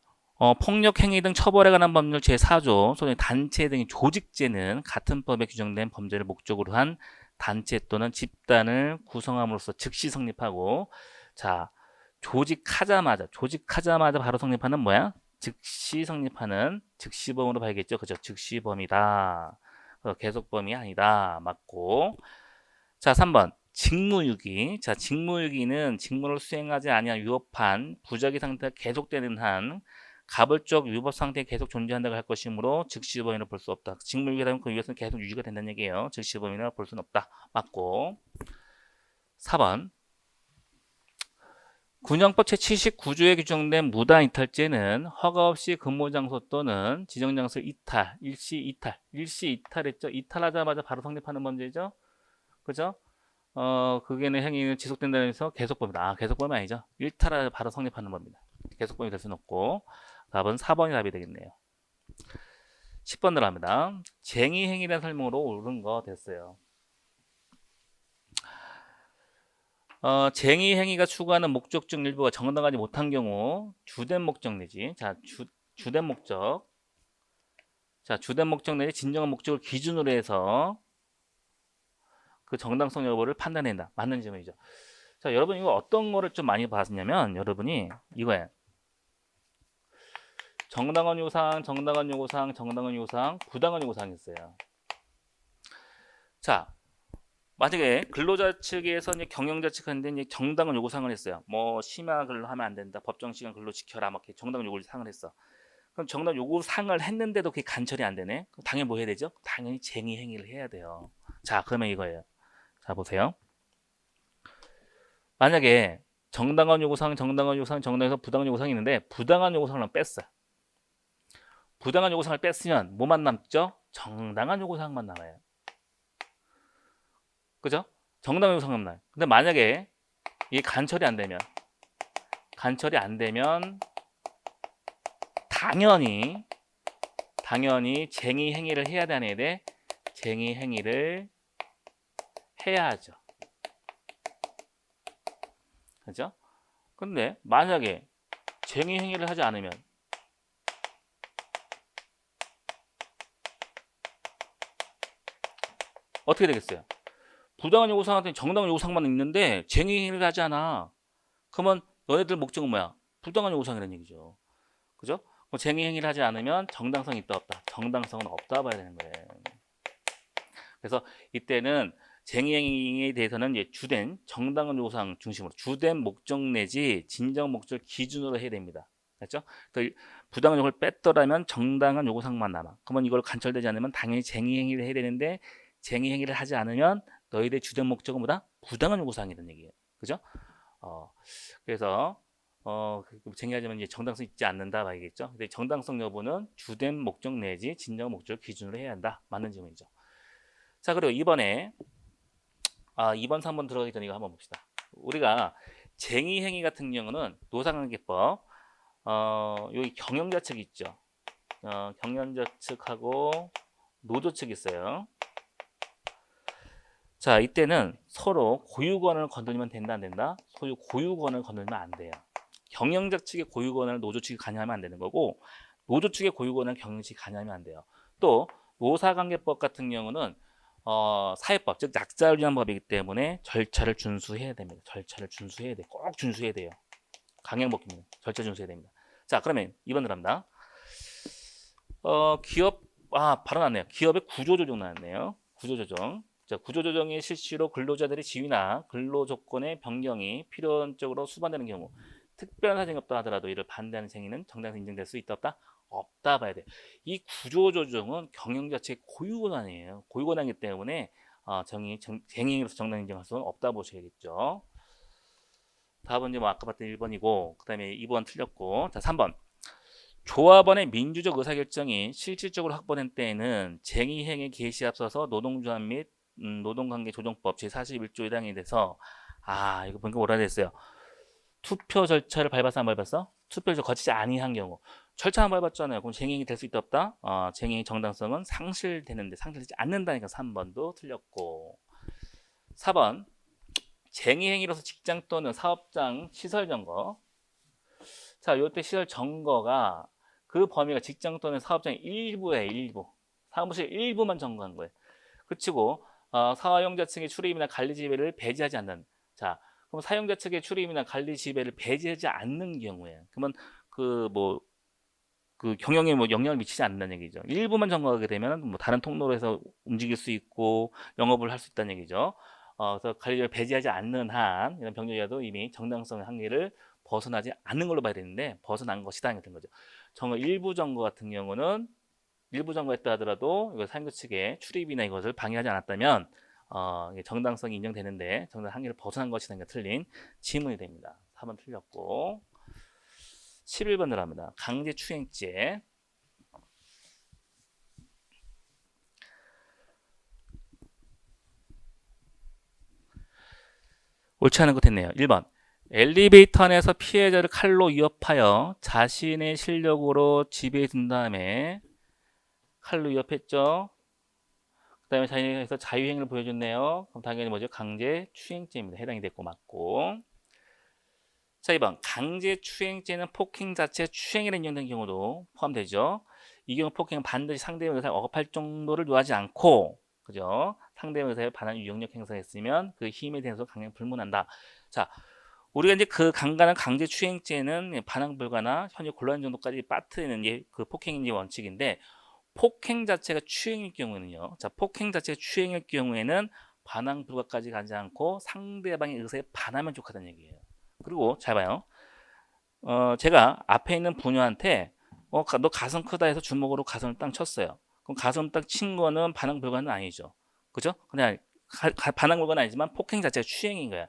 폭력 행위 등 처벌에 관한 법률 제4조 소위 단체 등의 조직죄는 같은 법에 규정된 범죄를 목적으로 한 단체 또는 집단을 구성함으로써 즉시 성립하고 자, 조직하자마자 바로 성립하는 뭐야? 즉시 성립하는 즉시범으로 봐야겠죠. 그죠? 즉시범이다. 계속범이 아니다. 맞고. 자, 3번. 직무유기. 자, 직무유기는 직무를 수행하지 아니한 위법한 부적의 상태가 계속되는 한 가불적 위법 상태에 계속 존재한다고 할 것이므로 즉시범이라 볼 수 없다. 직무유기라면 그 위법성이 계속 유지가 된다는 얘기예요. 즉시범이라 볼 수는 없다. 맞고. 4번. 군형법 제79조에 규정된 무단이탈죄는 허가 없이 근무장소 또는 지정장소 이탈, 일시 이탈했죠. 이탈하자마자 바로 성립하는 범죄죠. 그죠? 그게는 행위는 지속된다는 해서 계속범이다. 계속범이 아니죠. 일탈하자 바로 성립하는 겁니다. 계속범이 될 수는 없고 답은 4번이 답이 되겠네요. 10번 들어갑니다. 쟁의행위에 대한 설명으로 옳은 거 됐어요. 쟁의행위가 추구하는 목적 중 일부가 정당하지 못한 경우 주된 목적 내지 주된 목적 주된 목적 내지 진정한 목적을 기준으로 해서 그 정당성 여부를 판단한다. 맞는 질문이죠. 자, 여러분 이거 어떤 거를 좀 많이 봤냐면 여러분이 이거예요. 정당한 요구사항, 정당한 요구사항, 정당한 요구사항, 부당한 요구사항이 있어요. 자, 만약에 근로자 측에서 이제 경영자 측한테 이제 정당한 요구사항을 했어요. 뭐 심야 근로하면 안 된다, 법정 시간 근로 지켜라, 막 이렇게 정당한 요구사항을 했어. 그럼 정당 요구사항을 했는데도 그게 간철이 안 되네. 그럼 당연히 뭐 해야 되죠? 당연히 쟁의 행위를 해야 돼요. 자, 그러면 이거예요. 자, 보세요. 만약에 정당한 요구사항, 정당한 요구사항, 정당해서 부당한 요구사항이 있는데 부당한 요구사항을 뺐어요. 부당한 요구사항을 뺐으면 뭐만 남죠? 정당한 요구사항만 남아요. 그죠? 정당한 요구사항만 남아요. 근데 만약에 이게 간철이 안 되면 당연히 쟁의 행위를 해야 되는 애에 쟁의 행위를 해야 하죠. 그죠? 근데 만약에 쟁의 행위를 하지 않으면 어떻게 되겠어요? 부당한 요구사항한테 정당한 요구사항만 있는데 쟁의 행위를 하지 않아. 그러면 너네들 목적은 뭐야? 부당한 요구사항이라는 얘기죠. 그죠? 쟁의 행위를 하지 않으면 정당성이 있다 없다. 정당성은 없다 봐야 되는 거예요. 그래서 이때는 쟁의 행위에 대해서는 이제 주된 정당한 요구사항 중심으로 주된 목적 내지 진정 목적을 기준으로 해야 됩니다. 그렇죠? 부당한 요구를 뺐더라면 정당한 요구사항만 남아. 그러면 이걸 간철되지 않으면 당연히 쟁의 행위를 해야 되는데 쟁의 행위를 하지 않으면 너희들의 주된 목적은 뭐다? 부당한 요구사항이라는 얘기예요. 그죠? 그래서 쟁의하자면 이제 정당성 있지 않는다 말이겠죠. 근데 정당성 여부는 주된 목적 내지 진정 목적을 기준으로 해야 한다. 맞는 질문이죠. 자, 그리고 이번에 2번, 3번 들어가기 전에 이거 한번 봅시다. 우리가 쟁의 행위 같은 경우는 노사관계법 여기 경영자 측 있죠. 경영자 측하고 노조 측 있어요. 자, 이때는 서로 고유권을 건드리면 된다 안 된다? 소유 고유권을 건드리면 안 돼요. 경영자 측의 고유권을 노조 측이 관여하면 안 되는 거고 노조 측의 고유권을 경영 측이 관여하면 안 돼요. 또 노사관계법 같은 경우는 사회법 즉 약자를 위한 법이기 때문에 절차를 준수해야 됩니다. 절차를 준수해야 돼. 꼭 준수해야 돼요. 강행법입니다. 절차 준수해야 됩니다. 자, 그러면 2번 들어갑니다. 기업 바로 나왔네요. 기업의 구조조정 나왔네요. 구조조정. 자, 구조조정의 실시로 근로자들의 지위나 근로조건의 변경이 필연적으로 수반되는 경우 특별한 사정이 없다 하더라도 이를 반대하는 행위는 정당해서 인정될 수 있다 없다? 없다 봐야 돼. 이 구조조정은 경영 자체의 고유권한이에요. 고유권한이기 때문에 쟁행으로서 정당 인정할 수는 없다 보셔야겠죠. 답은 이제 뭐 아까 봤던 1번이고 그 다음에 2번 틀렸고 자 3번 조합원의 민주적 의사결정이 실질적으로 확보된 때에는 쟁의행위 개시에 앞서서 노동조합 및 노동관계조정법 제41조 1항에 대해서 이거 보니까 뭐라 됐어요. 투표 절차를 밟았어 안 밟았어? 투표를 거치지 아니한 경우 절차 안 밟았잖아요. 그럼 쟁행이 될 수 있다 없다? 쟁행의 정당성은 상실되는데 상실되지 않는다니까 3번도 틀렸고 4번 쟁의행위로서 직장 또는 사업장 시설 점거 자 요때 시설 점거가 그 범위가 직장 또는 사업장의 일부에 일부 사무실 일부만 점거한 거예요. 그치고 사용자 측의 출입이나 관리 지배를 배제하지 않는 자 그럼 사용자 측의 출입이나 관리 지배를 배제하지 않는 경우에 그러면 그 경영에 뭐 영향을 미치지 않는다는 얘기죠. 일부만 점거하게 되면 뭐 다른 통로로 해서 움직일 수 있고 영업을 할 수 있다는 얘기죠. 그래서 관리를 배제하지 않는 한 이런 병력이라도 이미 정당성의 한계를 벗어나지 않는 걸로 봐야 되는데 벗어난 것이다 이렇게 된 거죠. 일부 점거 같은 경우는 일부 점거했다 하더라도 이거 사용자 측의 출입이나 이것을 방해하지 않았다면 정당성이 인정되는데 정당 한계를 벗어난 것이다 틀린 지문이 됩니다. 4번 틀렸고 11번 들어갑니다. 강제추행죄 옳지 않은 것 했네요. 1번 엘리베이터 안에서 피해자를 칼로 위협하여 자신의 실력으로 지배해 둔 다음에 칼로 위협했죠. 그 다음에 자기에서 자유행위를 보여줬네요. 그럼 당연히 뭐죠? 강제추행죄입니다. 해당이 됐고 맞고 자 2번 강제추행죄는 폭행 자체 추행이라 인정된 경우도 포함되죠. 이 경우 폭행은 반드시 상대방 의사를 억압할 정도를 요하지 않고 그죠? 상대방 의사에 반한 유형력 행사했으면 그 힘에 대해서 강행 불문한다. 자 우리가 이제 그 강간한 강제추행죄는 반항불가나 현재 곤란 정도까지 빠뜨리는 게 그 폭행인지 원칙인데, 폭행 자체가 추행일 경우는요. 자, 폭행 자체가 추행일 경우에는 반항불가까지 가지 않고 상대방의 의사에 반하면 족하다는 얘기예요. 그리고 잘 봐요. 제가 앞에 있는 부녀한테 너 가슴 크다 해서 주먹으로 가슴을 땅 쳤어요. 그럼 가슴 땅 친 거는 반항불가는 아니죠. 그죠? 그냥 반항불가는 아니지만 폭행 자체가 추행인 거야.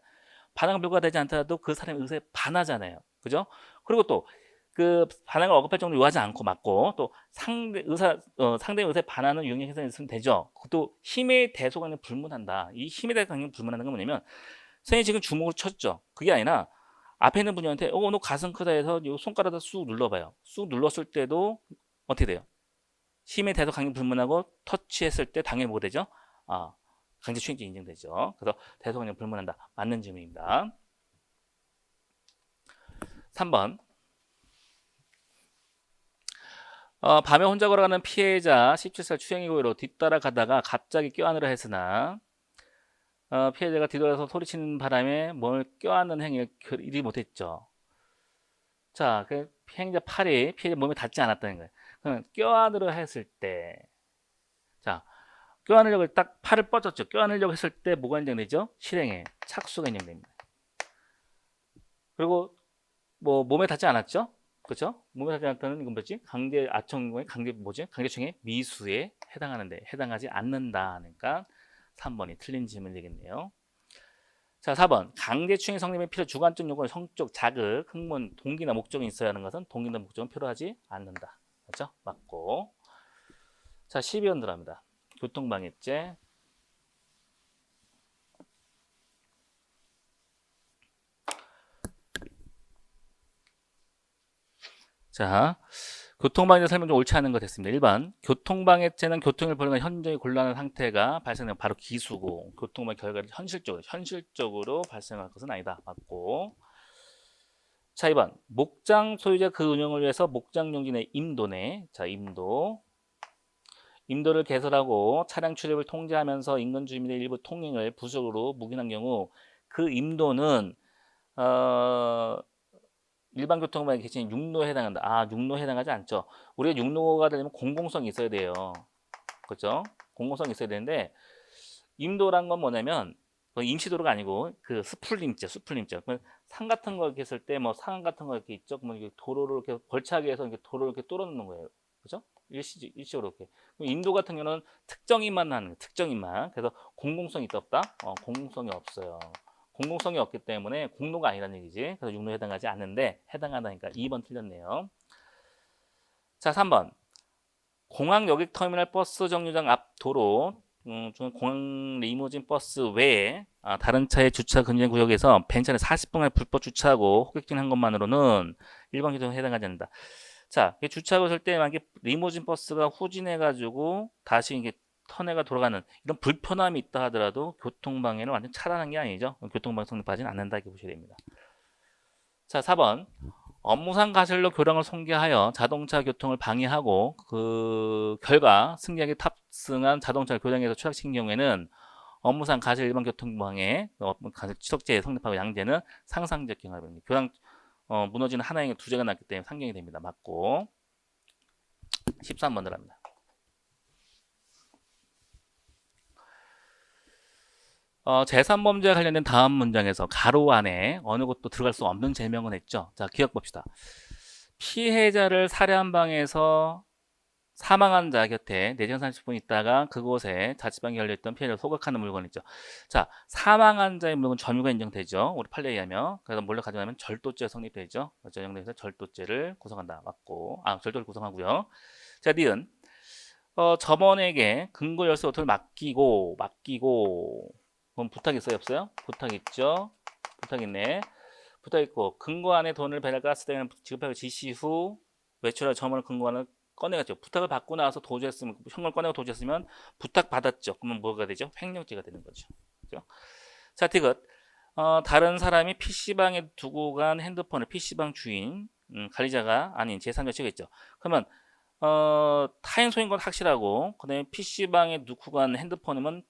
반항불가 되지 않더라도 그 사람의 의사에 반하잖아요. 그죠? 그리고 또 그 반항을 억압할 정도로 요하지 않고 맞고, 또 상대 의사에 반하는 유형의 해석이 있으면 되죠. 그것도 힘의 대소강령 불문한다. 이 힘의 대소강령 불문하는 건 뭐냐면, 선생님이 지금 주먹을 쳤죠. 그게 아니라 앞에 있는 분한테 너 가슴 크다 해서 요 손가락을 쑥 눌러봐요. 쑥 눌렀을 때도 어떻게 돼요? 힘의 대소강령 불문하고 터치했을 때 당연히 뭐가 되죠? 강제추행죄 인정되죠. 그래서 대소강령 불문한다. 맞는 질문입니다. 3번. 밤에 혼자 걸어가는 피해자 17살 추행의 고의로 뒤따라 가다가 갑자기 껴안으려 했으나 피해자가 뒤돌아서 소리치는 바람에 몸을 껴안는 행위를 이리 못했죠. 자, 그 피해자 팔이 피해자 몸에 닿지 않았다는 거예요. 그럼 껴안으려 했을 때, 자, 껴안으려고 딱 팔을 뻗었죠. 껴안으려고 했을 때 뭐가 인정되죠? 실행에 착수가 인정됩니다. 그리고 뭐 몸에 닿지 않았죠? 그렇죠? 몸에 닿지 않다는 건 뭐지? 강제추행의 미수에 해당하지 않는다 하니까 3번이 틀린 질문 되겠네요. 자, 4번. 강제추행 성립에 필요 주관적 요건은 성적 자극, 흥문, 동기나 목적이 있어야 하는 것은 동기나 목적은 필요하지 않는다. 그렇죠? 맞고. 자, 12번 들어갑니다. 교통방해죄. 자, 교통방해죄 설명 좀 옳지 않은 것 됐습니다. 1번. 교통방해죄는 교통을 벌이는 현저히 곤란한 상태가 발생하면 바로 기수고, 교통방해 결과를 현실적으로 발생할 것은 아니다. 맞고. 자, 2번. 목장 소유자 그 운영을 위해서 목장 용지 내 임도네. 자, 임도를 개설하고 차량 출입을 통제하면서 인근 주민의 일부 통행을 부속으로 묵인한 경우 그 임도는 일반 교통방해 개체인 육로에 해당한다. 육로에 해당하지 않죠. 우리가 육로가 되려면 공공성이 있어야 돼요. 그렇죠? 공공성이 있어야 되는데, 임도란 건 뭐냐면 임시도로가 아니고 그 수풀림자. 그러면 산 같은 거 이렇게 했을 때 뭐 상암 같은 거 이렇게 있죠. 그러면 이렇게 도로를 이렇게 벌차게 해서 이렇게 도로를 이렇게 뚫어놓는 거예요. 그죠? 일시적으로 이렇게. 임도 같은 경우는 특정인만 하는 거예요. 특정인만. 그래서 공공성이 있다 없다? 공공성이 없어요. 공공성이 없기 때문에 공로가 아니라는 얘기지. 그래서 육로에 해당하지 않는데 해당하다니까 2번 틀렸네요. 자, 3번. 공항 여객터미널 버스 정류장 앞 도로, 공항 리무진 버스 외에 다른 차의 주차 금지 구역에서 벤차를 40분간 불법 주차하고 호객행위한 것만으로는 일반 교통에 해당하지 않는다. 자, 주차하고 있을 때 만약에 리무진 버스가 후진해가지고 다시 이게 터널가 돌아가는 이런 불편함이 있다 하더라도 교통방해는 완전 차단한 게 아니죠. 교통방해 성립하지는 않는다 이렇게 보셔야 됩니다. 자, 4번. 업무상 가설로 교량을 손괴하여 자동차 교통을 방해하고 그 결과 승객이 탑승한 자동차를 교량에서 추락시킨 경우에는 업무상 가설 일반 교통방해, 가설 추적죄에 성립하고 양죄는 상상적 경합입니다. 교량 무너지는 하나의 두 죄가 났기 때문에 상경이 됩니다. 맞고. 13번 들어갑니다. 제3범죄와 관련된 다음 문장에서 가로 안에 어느 것도 들어갈 수 없는 제명을 했죠. 자, 기억 봅시다. 피해자를 살해한 방에서 사망한 자 곁에 4시간 30분 있다가 그곳에 자취방에 열려있던 피해자를 소각하는 물건 있죠. 자, 사망한 자의 물건 점유가 인정되죠. 우리 판례에 의하면. 그래서 몰래 가져가면 절도죄가 성립되죠. 인정돼서 절도죄를 구성한다. 맞고. 절도를 구성하고요. 자, 니은. 점원에게 금고 열쇠 오토를 맡기고 그럼 부탁 있어요, 없어요? 부탁 있죠. 부탁 있네. 부탁 있고 금고 안에 돈을 배달 가스 등을 지급하고 지시 후 외출할 점원을 금고 안을 꺼내갔죠. 부탁을 받고 나서 도주했으면, 현금을 꺼내고 도주했으면 부탁 받았죠. 그러면 뭐가 되죠? 횡령죄가 되는 거죠. 그죠? 자, 디귿. 다른 사람이 PC방에 두고 간 핸드폰을 PC방 주인, 관리자가 아닌 제3자 취득했죠. 그러면 타인 소유인 건 확실하고, 그다음에 PC방에 놓고 간 핸드폰이면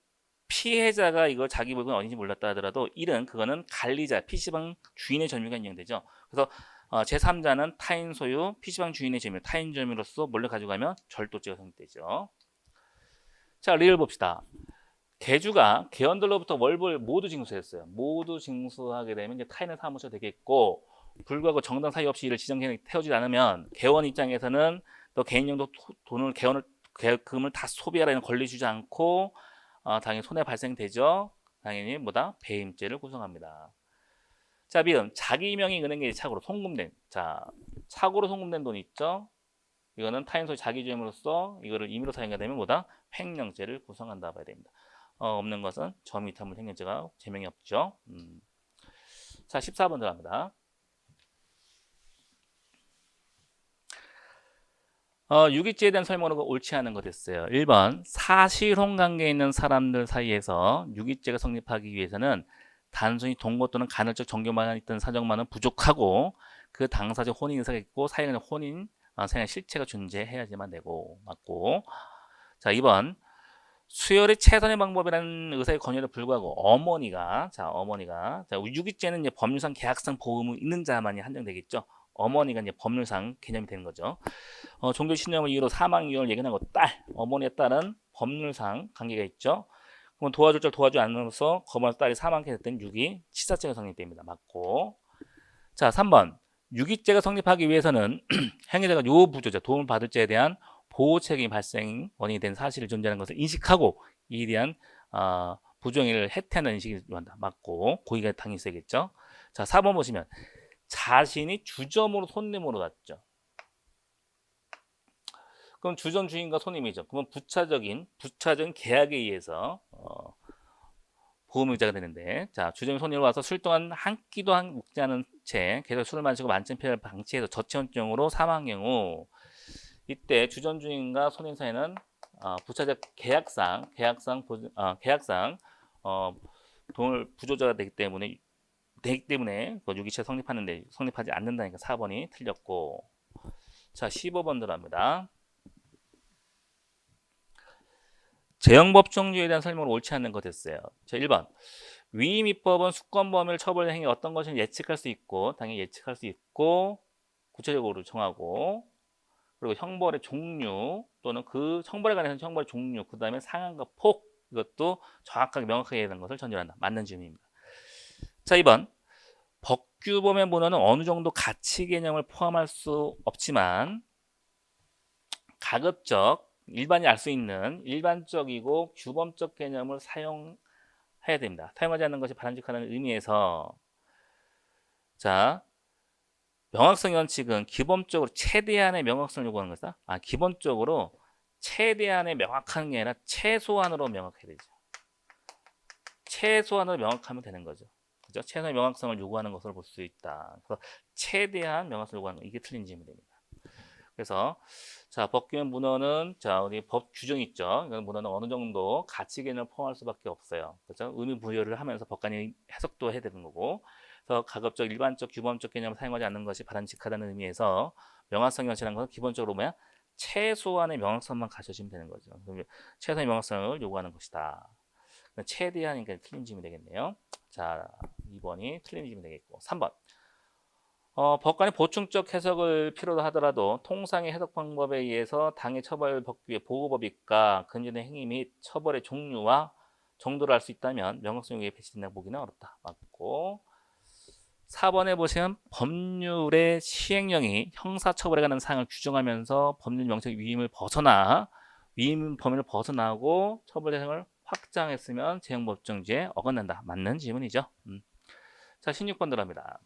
피해자가 이걸 자기 물건이 어딘지 몰랐다 하더라도 1은 그거는 관리자, PC방 주인의 점유가 인정되죠. 그래서 제3자는 타인 소유, PC방 주인의 점유, 타인 점유로서 몰래 가져가면 절도죄가 성립되죠. 자, 리를 봅시다. 개주가 개원들로부터 월불 모두 징수했어요. 모두 징수하게 되면 이제 타인의 사무처 되겠고, 불구하고 정당 사유 없이 이를 지정계획에 태우지 않으면 개원 입장에서는 또 개인용도 돈을 개금을 다 소비하라는 권리 주지 않고 당연히 손해 발생되죠. 당연히 뭐다? 배임죄를 구성합니다. 자, 미음 자기 명의 은행계좌 착오로 송금된, 자, 착오로 송금된 돈 있죠? 이거는 타인 소유 자기 주임으로써 이거를 임의로 사용하게 되면 뭐다? 횡령죄를 구성한다 봐야 됩니다. 없는 것은 점유이탈물 횡령죄가 제명이 없죠. 자, 14번 들어갑니다. 유기죄에 대한 설명으로 옳지 않은 것 됐어요. 1번 사실혼 관계에 있는 사람들 사이에서 유기죄가 성립하기 위해서는 단순히 동거 또는 간헐적 정교만 있던 사정만은 부족하고 그 당사자 혼인 의사가 있고 사용하는 혼인 사용 실체가 존재해야지만 되고 맞고. 자, 2번 수혈의 최선의 방법이라는 의사의 권유에도 불구하고 어머니가 유기죄는 이제 법률상 계약상 보험이 있는 자만이 한정되겠죠. 어머니가 이제 법률상 개념이 되는 거죠. 종교 신념을 이유로 사망 이유를 예견하고 어머니의 딸은 법률상 관계가 있죠. 그럼 도와줄 줄 도와주지 않으면서 거머서 딸이 사망하게 됐던 유기 치사죄가 성립됩니다. 맞고. 자, 3번 유기죄가 성립하기 위해서는 행위자가 요부조자 도움을 받을 자에 대한 보호 책임 발생 원인이 된 사실을 존재하는 것을 인식하고 이에 대한 부정행위를 해태하는 인식이 필요한다. 맞고. 고의가 당연히 있어야겠죠. 자, 4번 보시면 자신이 주점으로 손님으로 갔죠. 그럼 주점 주인과 손님이죠. 그러면 부차적인 계약에 의해서 보험의자가 되는데, 자, 주점이 손님으로 와서 술 동안 한 끼도 먹지 않은 채 계속 술을 마시고 만증폐를 방치해서 저체온증으로 사망한 경우, 이때 주점 주인과 손님 사이는 부차적 계약상 돈을 부조자가 되기 때문에 유기죄 성립하지 않는다니까 4번이 틀렸고. 자, 15번 들어갑니다. 재형법정주에 대한 설명을 옳지 않는 것 됐어요. 자, 1번 위임 입법은 수권범위를 처벌 행위 어떤 것을 예측할 수 있고 당연히 예측할 수 있고 구체적으로 정하고, 그리고 형벌의 종류 또는 그 형벌에 관해서 형벌의 종류, 그 다음에 상한과 폭, 이것도 정확하게 명확하게 해야 되는 것을 전제한다. 맞는 질문입니다. 자, 2번 법규범의 문헌은 어느 정도 가치 개념을 포함할 수 없지만 가급적 일반이 알 수 있는 일반적이고 규범적 개념을 사용해야 됩니다. 사용하지 않는 것이 바람직하다는 의미에서, 자, 명확성 원칙은 기본적으로 최대한의 명확성을 요구하는 것이다. 기본적으로 최대한의 명확한 게 아니라 최소한으로 명확해야 되죠. 최소한으로 명확하면 되는 거죠. 그죠? 최소한의 명확성을 요구하는 것으로 볼 수 있다. 그래서 최대한 명확성을 요구하는 거, 이게 틀린 질문입니다. 그래서 자, 법규의 문헌은 자, 우리 법 규정이 있죠. 이건 문헌은 어느 정도 가치 개념을 포함할 수밖에 없어요. 그렇죠? 의미 부여를 하면서 법관이 해석도 해야 되는 거고. 그래서 가급적 일반적 규범적 개념을 사용하지 않는 것이 바람직하다는 의미에서 명확성 원칙이라는 것은 기본적으로 뭐야? 최소한의 명확성만 가져주면 되는 거죠. 최소한의 명확성을 요구하는 것이다. 최대한이니까 틀린 질문이 되겠네요. 자, 2번이 틀린 질문이 되겠고. 3번 법관이 보충적 해석을 필요로 하더라도 통상의 해석 방법에 의해서 당해 처벌 법규의 보호법익과 금지된 행위 및 처벌의 종류와 정도를 알 수 있다면 명확성 요구에 배치된다고 보기는 어렵다. 맞고. 4번에 보시면 법률의 시행령이 형사처벌에 관한 사항을 규정하면서 법률 명책 위임 범위를 벗어나고 처벌 대상을 확장했으면 재형법정지에 어긋난다. 맞는 질문이죠. 자, 16번 들어갑니다.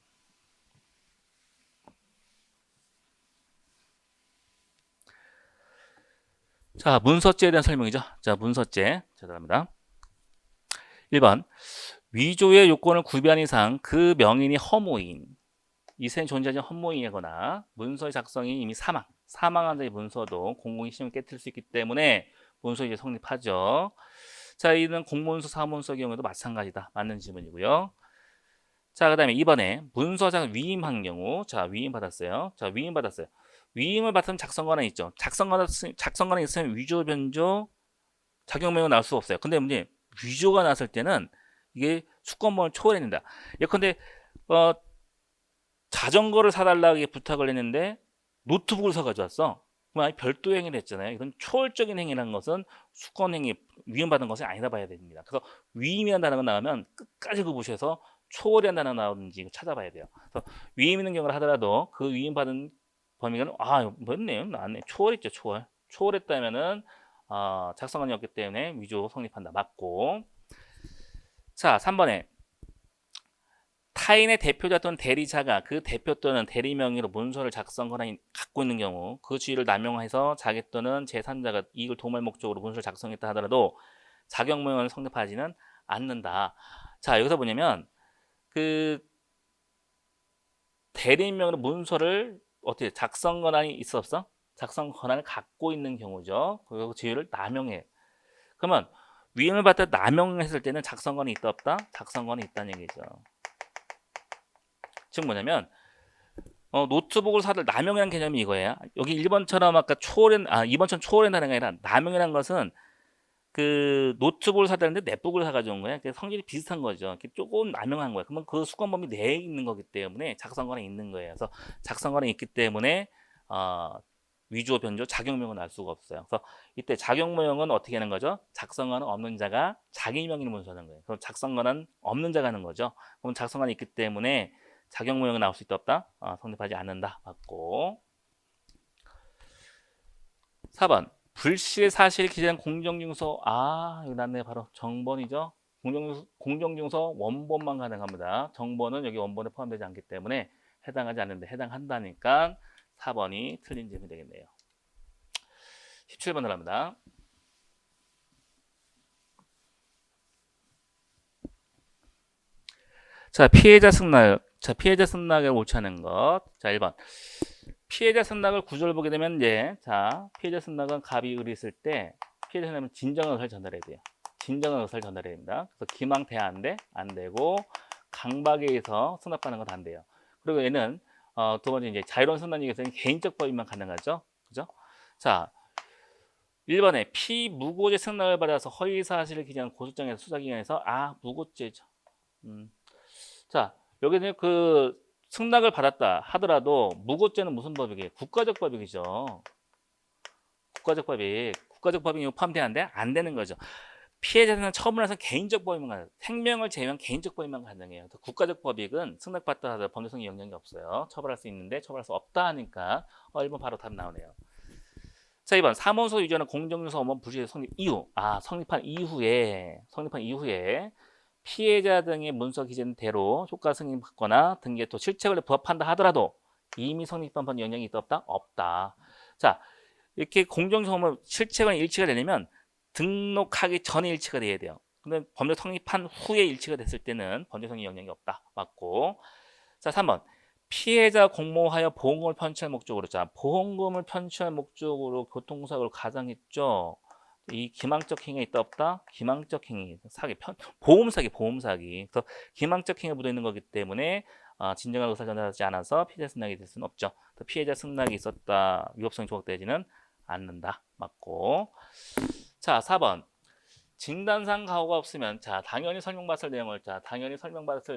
자, 문서죄에 대한 설명이죠. 자, 문서죄. 자, 들어갑니다. 1번 위조의 요건을 구비한 이상 그 명인이 허무인, 이생 존재하지 허무인이거나 문서의 작성이 이미 사망한 자의 문서도 공공의 신용을 깨뜨릴 수 있기 때문에 문서 이제 성립하죠. 자, 이는 공문서, 사문서 경우에도 마찬가지다. 맞는 질문이고요. 자, 그 다음에 2번에 문서장 위임한 경우, 자, 위임 받았어요. 위임을 받은 작성권은 있죠. 작성권이 있으면 위조, 변조, 작용 명령 나올 수 없어요. 근데 문제 위조가 났을 때는 이게 수권범을 초월해낸다. 예컨대 자전거를 사달라고 부탁을 했는데 노트북을 사가지고 왔어. 그럼 아예 별도 행위를 했잖아요. 이건 초월적인 행위라는 것은 수권 행위, 위임받은 것이 아니다 봐야 됩니다. 그래서 위임이라는 단어가 나오면 끝까지 그 보셔서 초월이라는 단어가 나오는지 찾아봐야 돼요. 그래서 위임 있는 경우를 하더라도 그 위임받은 범위가 맞네요. 나왔네. 초월했죠. 초월. 초월했다면은 작성권이 없기 때문에 위조 성립한다. 맞고. 자, 3번에 타인의 대표자 또는 대리자가 그 대표 또는 대리 명의로 문서를 작성 권한이 갖고 있는 경우 그 지위를 남용해서 자기 또는 제3자가 이익을 도모할 목적으로 문서를 작성했다 하더라도 자격무용은 성립하지는 않는다. 자, 여기서 뭐냐면 그 대리 명의로 문서를 어떻게 작성 권한이 있어 없어? 작성 권한을 갖고 있는 경우죠. 그 지위를 남용해. 그러면 위임을 받다 남용했을 때는 작성 권한이 있다 없다? 작성 권한이 있다는 얘기죠. 즉 뭐냐면 노트북을 사들 남용이라는 개념이 이거예요. 여기 1번처럼 아까 2번처럼 초월한다는 게 아니라 남용이라는 것은 그 노트북을 사달는데 넷북을 사가지고 온 거야. 성질이 비슷한 거죠. 조금 남용한 거야. 그러면 그 수권범위 내에 있는 거기 때문에 작성권이 있는 거예요. 그래서 작성권이 있기 때문에 위조, 변조, 작용명은 알 수가 없어요. 그래서 이때 작용명은 어떻게 하는 거죠? 작성권은 없는 자가 자기 명의로 문서하는 거예요. 그럼 작성권은 없는 자가 하는 거죠. 그럼 작성권이 있기 때문에 작용무형은 나올 수 있다 없다? 성립하지 않는다. 맞고. 4번 불실의 사실이 기재된 공정증서. 여기 났네. 바로 정본이죠. 공정증서 원본만 가능합니다. 정본은 여기 원본에 포함되지 않기 때문에 해당하지 않는데 해당한다니까 4번이 틀린 질문이 되겠네요. 17번을 합니다. 자, 피해자 승낙. 자, 피해자 승낙을 옳지 않은 것. 자, 1번. 피해자 승낙을 구조를 보게 되면 자, 피해자 승낙은 갑이 을이 있을 때 피해자 승낙은 진정한 의사를 전달해야 돼요. 진정한 의사를 전달해야 됩니다. 그래서 기망 돼 안 돼? 안 되고 강박에 의해서 승낙받는 건 안 돼요. 그리고 얘는 두 번째 이제 자유로운 승낙 얘기에서는 개인적 법인만 가능하죠. 그죠? 자, 1번에 피무고죄 승낙을 받아서 허위 사실을 기재한 고소장에서 수사기관에서 무고죄죠. 자, 여기는 그 승낙을 받았다 하더라도 무고죄는 무슨 법이에요? 국가적 법이죠. 국가적 법이. 국가적 법이 포함되는데 안 되는 거죠. 피해자는 처분해서 개인적 법이면 가능해요. 생명을 제외한 개인적 법이면 가능해요. 국가적 법익은 승낙받다 하더라도 범죄성이 영향이 없어요. 처벌할 수 있는데 처벌할 수 없다 하니까 1번 바로 답 나오네요. 자, 2번 사무소 유전은 공정증서 업무 불시의 성립 이후. 성립한 이후에 피해자 등의 문서 기재된 대로 효과 승인받거나 등의 또 실체관리에 부합한다 하더라도 이미 성립한 번 영향이 있다 없다? 없다. 자, 이렇게 공정성은 실체관이 일치가 되려면 등록하기 전에 일치가 돼야 돼요. 근데 법률 성립한 후에 일치가 됐을 때는 범죄성이 영향이 없다. 맞고. 자, 3번 피해자 공모하여 보험금을 편취할 목적으로. 자, 보험금을 편취할 목적으로 교통사고를 가장했죠. 이 기망적 행위가 있다 없다? 기망적 행위, 사기, 보험 사기. 그래서 기망적 행위가 묻어 있는 거기 때문에 진정한 의사 전달하지 않아서 피해자 승낙이 될 수는 없죠. 피해자 승낙이 있었다, 위법성이 조각되지는 않는다. 맞고. 자, 4번 진단상 가호가 없으면 당연히 설명받을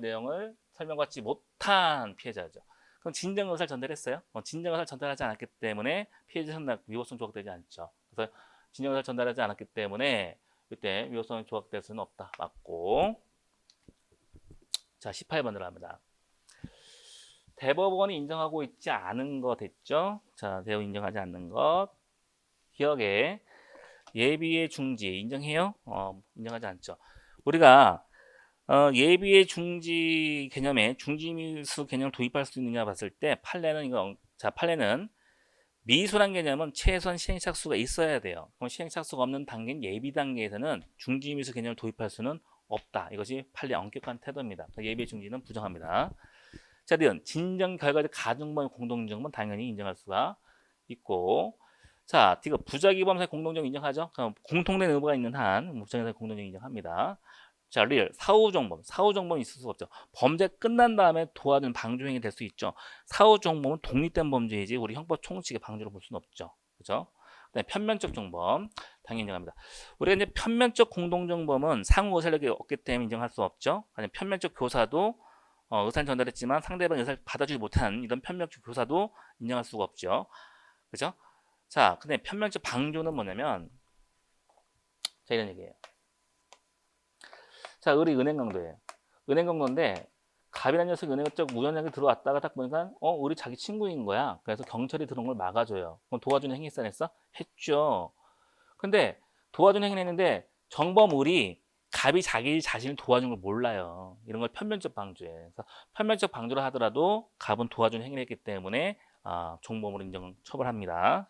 내용을 설명받지 못한 피해자죠. 그럼 진정 의사를 전달했어요? 진정 의사를 전달하지 않았기 때문에 피해자 승낙 위법성 조각되지 않죠. 그래서 진정 의사를 전달하지 않았기 때문에 이때 위법성이 조각될 수는 없다. 맞고. 자, 18번으로 합니다. 대법원이 인정하고 있지 않은 것 됐죠? 자, 대법원 인정하지 않는 것. 기억에 예비의 중지 인정해요? 인정하지 않죠. 우리가 예비의 중지 개념에 중지미수 개념을 도입할 수 있느냐 봤을 때 판례는 미수란 개념은 최소한 시행착수가 있어야 돼요. 그럼 시행착수가 없는 단계인 예비 단계에서는 중지미수 개념을 도입할 수는 없다. 이것이 판례 엄격한 태도입니다. 예비의 중지는 부정합니다. 자, 진정 결과적 가중범위 공동인정은 당연히 인정할 수가 있고. 자, 이거 부작위범사의 공동정 인정하죠? 공통된 의무가 있는 한 부작위범사의 공동정 인정합니다. 자, 사후정범 있을 수가 없죠. 범죄 끝난 다음에 도와준 방조행위 될 수 있죠. 사후정범은 독립된 범죄이지 우리 형법 총칙의 방조로 볼 수는 없죠. 그죠? 네, 편면적 종범 당연히 인정합니다. 우리가 이제 편면적 공동정범은 상호 의사력이 없기 때문에 인정할 수 없죠. 아니 편면적 교사도 의사는 전달했지만 상대방 의사를 받아주지 못한 이런 편면적 교사도 인정할 수가 없죠. 그죠? 자, 근데 편면적 방조는 뭐냐면 자 이런 얘기예요. 자, 을이 은행 강도예요. 은행 강도인데 갑이라는 녀석이 은행에 쭉 우연하게 들어왔다가 딱 보니까 우리 자기 친구인 거야. 그래서 경찰이 들어온 걸 막아줘요. 그럼 도와주는 행위 했어? 했죠. 근데 도와주는 행위를 했는데 정범 을이 갑이 자기 자신을 도와준 걸 몰라요. 이런 걸 편면적 방조예요. 그래서 편면적 방조를 하더라도 갑은 도와주는 행위를 했기 때문에 종범으로 처벌합니다.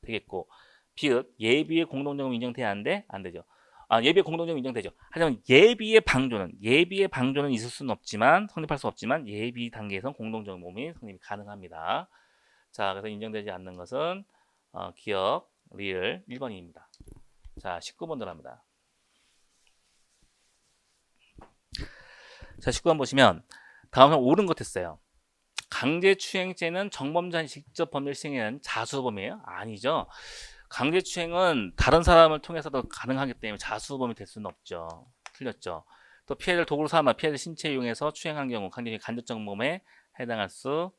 되겠고 비읍 예비의 공동정범 인정돼야 안 돼? 안 되죠. 예비의 공동정범 인정되죠. 하지만 예비의 방조는 있을 수는 없지만 성립할 수 없지만 예비 단계에선 공동정범이 성립이 가능합니다. 자, 그래서 인정되지 않는 것은 기억, 리을 1번입니다. 자, 19번 들어갑니다. 자, 19번 보시면 다음은 옳은 것 했어요. 강제추행죄는 정범자니 직접 범죄를 시행하는 자수범이에요? 아니죠. 강제추행은 다른 사람을 통해서도 가능하기 때문에 자수범이 될 수는 없죠. 틀렸죠. 또 피해자를 도구로 삼아 피해자 신체 이용해서 추행한 경우 강제추행 간접정범에 해당할 수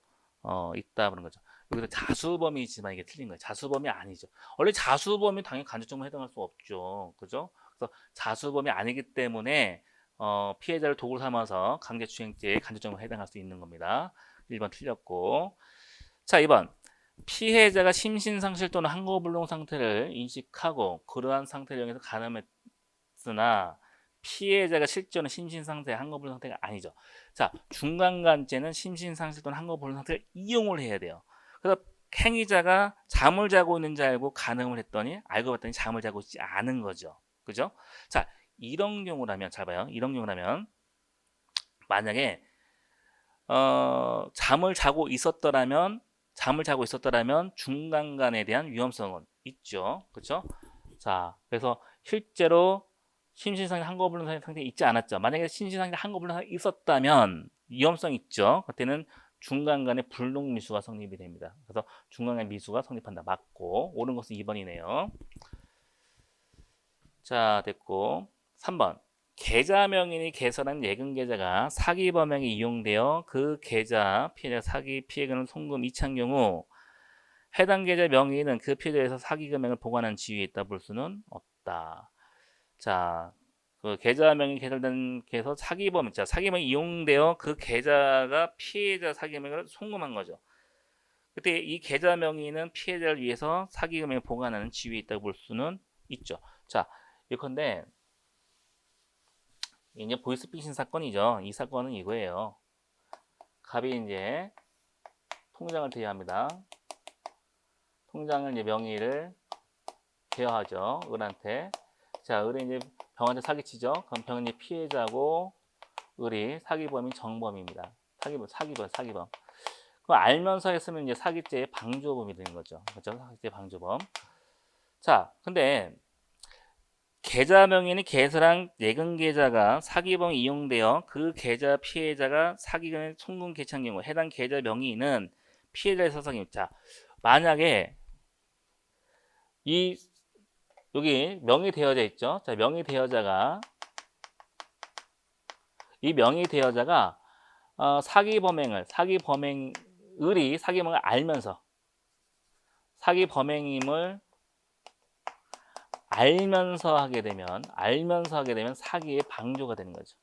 있다 그런 거죠. 여기서 자수범이지만 이게 틀린 거예요. 자수범이 아니죠. 원래 자수범이 당연히 간접정범에 해당할 수 없죠. 그죠? 그래서 자수범이 아니기 때문에 피해자를 도구로 삼아서 강제추행죄에 간접정범에 해당할 수 있는 겁니다. 1번 틀렸고. 자, 2번. 피해자가 심신상실 또는 항거불능 상태를 인식하고 그러한 상태를 이용해서 가늠했으나 피해자가 실제로는 심신상태, 항거불능 상태가 아니죠. 자, 중간간죄는 심신상실 또는 항거불능 상태를 이용을 해야 돼요. 그래서 행위자가 잠을 자고 있는 줄 알고 가늠을 했더니 알고 봤더니 잠을 자고 있지 않은 거죠. 그죠? 자, 이런 경우라면 잘 봐요. 이런 경우라면 만약에 잠을 자고 있었더라면 중간간에 대한 위험성은 있죠. 그렇죠? 자, 그래서 실제로 심신상태 항거불능 상태에 있지 않았죠. 만약에 심신상태 항거불능 상태에 있었다면 위험성 있죠. 그때는 중간간의 불능미수가 성립이 됩니다. 그래서 중간간 미수가 성립한다. 맞고 옳은 것은 2번이네요. 자, 됐고 3번. 계좌 명인이 개설한 예금 계좌가 사기 범행에 이용되어 그 계좌 피해자 사기 피해금을 송금 이체한 경우 해당 계좌 명의는 그 피해자에서 사기 금액을 보관한 지위에 있다 볼 수는 없다. 자, 그 계좌 명의 개설된 계서 사기 범행, 사기 범행에 이용되어 그 계좌가 피해자 사기 금액을 송금한 거죠. 그때 이 계좌 명의는 피해자를 위해서 사기 금액을 보관하는 지위에 있다 볼 수는 있죠. 자, 예컨대 이제 보이스피싱 사건이죠. 이 사건은 이거예요. 갑이 이제 통장을 대여합니다. 통장을 이제 명의를 대여하죠. 을한테. 자, 을이 이제 병한테 사기치죠. 그럼 병은 이제 피해자고 을이 사기범인 정범입니다. 사기범. 그럼 알면서 했으면 이제 사기죄의 방조범이 되는 거죠. 그렇죠? 사기죄 방조범. 자, 근데 계좌 명의는 개설한 예금 계좌가 사기범에 이용되어 그 계좌 피해자가 사기금의 송금 개최한 경우 해당 계좌 명의는 피해자의 사상입니다. 자, 만약에 여기 명의 대여자 있죠. 자, 명의 대여자가 을이 사기범행을 알면서 하게 되면 사기의 방조가 되는 거죠.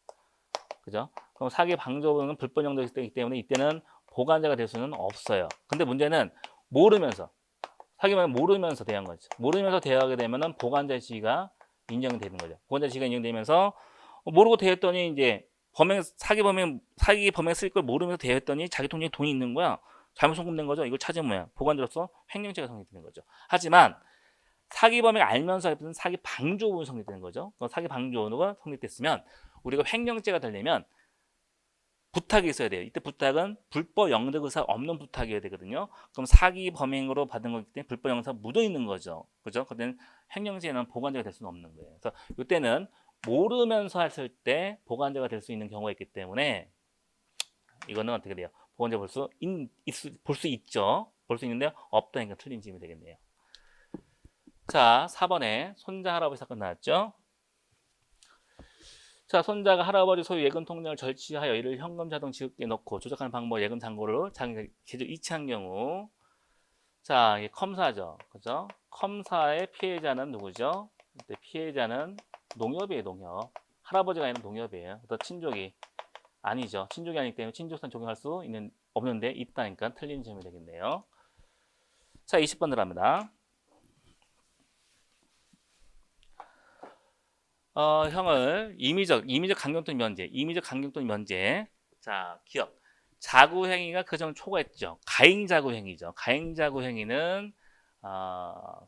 그죠? 그럼 사기 방조는 불법 영역이기 때문에 이때는 보관자가 될 수는 없어요. 근데 문제는 사기범행 모르면서 대한 거죠. 모르면서 대하게 되면은 보관자 지위가 인정이 되는 거죠. 보관자 지위가 인정되면서 모르고 대했더니 이제 사기 범행 쓸 걸 모르면서 대했더니 자기 통장에 돈이 있는 거야. 잘못 송금된 거죠. 이걸 찾으면 뭐야? 보관자로서 횡령죄가 성립되는 거죠. 하지만 사기 범행 알면서 했던 사기 방조가 성립되는 거죠. 사기 방조가 성립됐으면 우리가 횡령죄가 되려면 부탁이 있어야 돼요. 이때 부탁은 불법 영득 의사 없는 부탁이어야 되거든요. 그럼 사기 범행으로 받은 거기 때문에 불법 영득 의사 묻어 있는 거죠. 그죠? 그때는 횡령죄는 보관자가 될 수는 없는 거예요. 그래서 이때는 모르면서 했을 때 보관자가 될 수 있는 경우가 있기 때문에 이거는 어떻게 돼요? 보관자 볼 수 있죠. 볼 수 있는데 없다니까 틀린 질문이 되겠네요. 자, 4번에 손자 할아버지 사건 나왔죠? 자, 손자가 할아버지 소유 예금 통장을 절취하여 이를 현금 자동 지급기에 넣고 조작하는 방법 예금 잔고를 자기가 계좌 이체한 경우 자, 이게 컴사죠. 그죠? 컴사의 피해자는 누구죠? 그때 피해자는 농협이에요, 농협. 할아버지가 아니라 농협이에요. 또 친족이 아니죠. 친족이 아니기 때문에 친족상 적용할 수 있는 없는데 있다니까 틀린 점이 되겠네요. 자, 20번 들어갑니다. 형을 임의적 강경 또는 면제, 임의적 강경 또는 면제. 자, 기억. 자구 행위가 그 점을 초과했죠. 가행 자구 행위죠. 가행 자구 행위는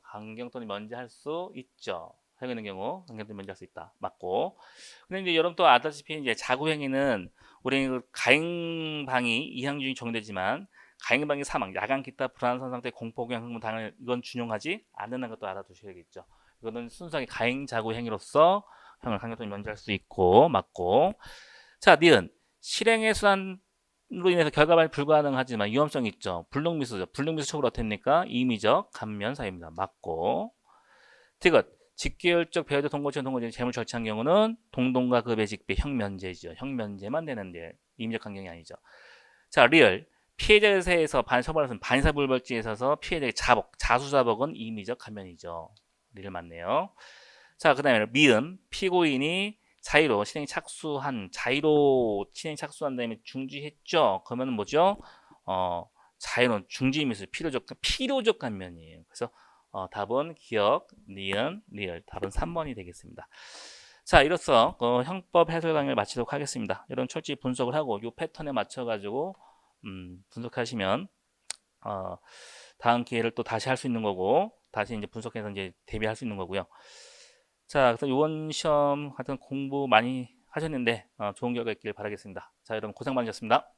강경 또는 면제할 수 있죠. 하고 있는 경우 강경 또는 면제할 수 있다. 맞고. 근데 이제 여러분 또 아다시피 이제 자구 행위는 우리 가행방이 이항 중에 적용되지만 가행방이 사망, 야간 기타 불안선 상태 공포 경향 흥분 당을 이건 준용하지 않는 것도 알아두셔야겠죠. 이거는 순수하게 가행 자구 행위로서 형을 강경 또는 면제할 수 있고 맞고. 자, 니은 실행의 수단으로 인해서 결과발이 불가능하지만 위험성이 있죠. 불능미수죠. 불능미수 촉으로 어떻습니까? 임의적 감면 사유입니다. 맞고. 디귿 직계율적 배우자 동거지원 동거지원 재물 절취한 경우는 동동과 급의 직배 형면제죠. 형면제만 되는데 임의적 강경이 아니죠. 자, 리얼 피해자 의사에서 처벌하는 반사불벌지에 있어서 피해자의 자복, 자수자복은 임의적 감면이죠. 리얼 맞네요. 자, 그 다음에 미음 피고인이 자의로 실행 착수한 다음에 중지했죠. 그러면 뭐죠? 자의로 중지 미수 필요적 감면이에요. 그래서 답은 기억, 니은, 리얼. 답은 3번이 되겠습니다. 자, 이로써 형법 해설 강의를 마치도록 하겠습니다. 여러분 철저히 분석을 하고 이 패턴에 맞춰가지고 분석하시면 다음 기회를 또 다시 할 수 있는 거고 다시 이제 분석해서 이제 대비할 수 있는 거고요. 자, 그래서 이번 시험 하여튼 공부 많이 하셨는데 좋은 결과 있길 바라겠습니다. 자, 여러분 고생 많으셨습니다.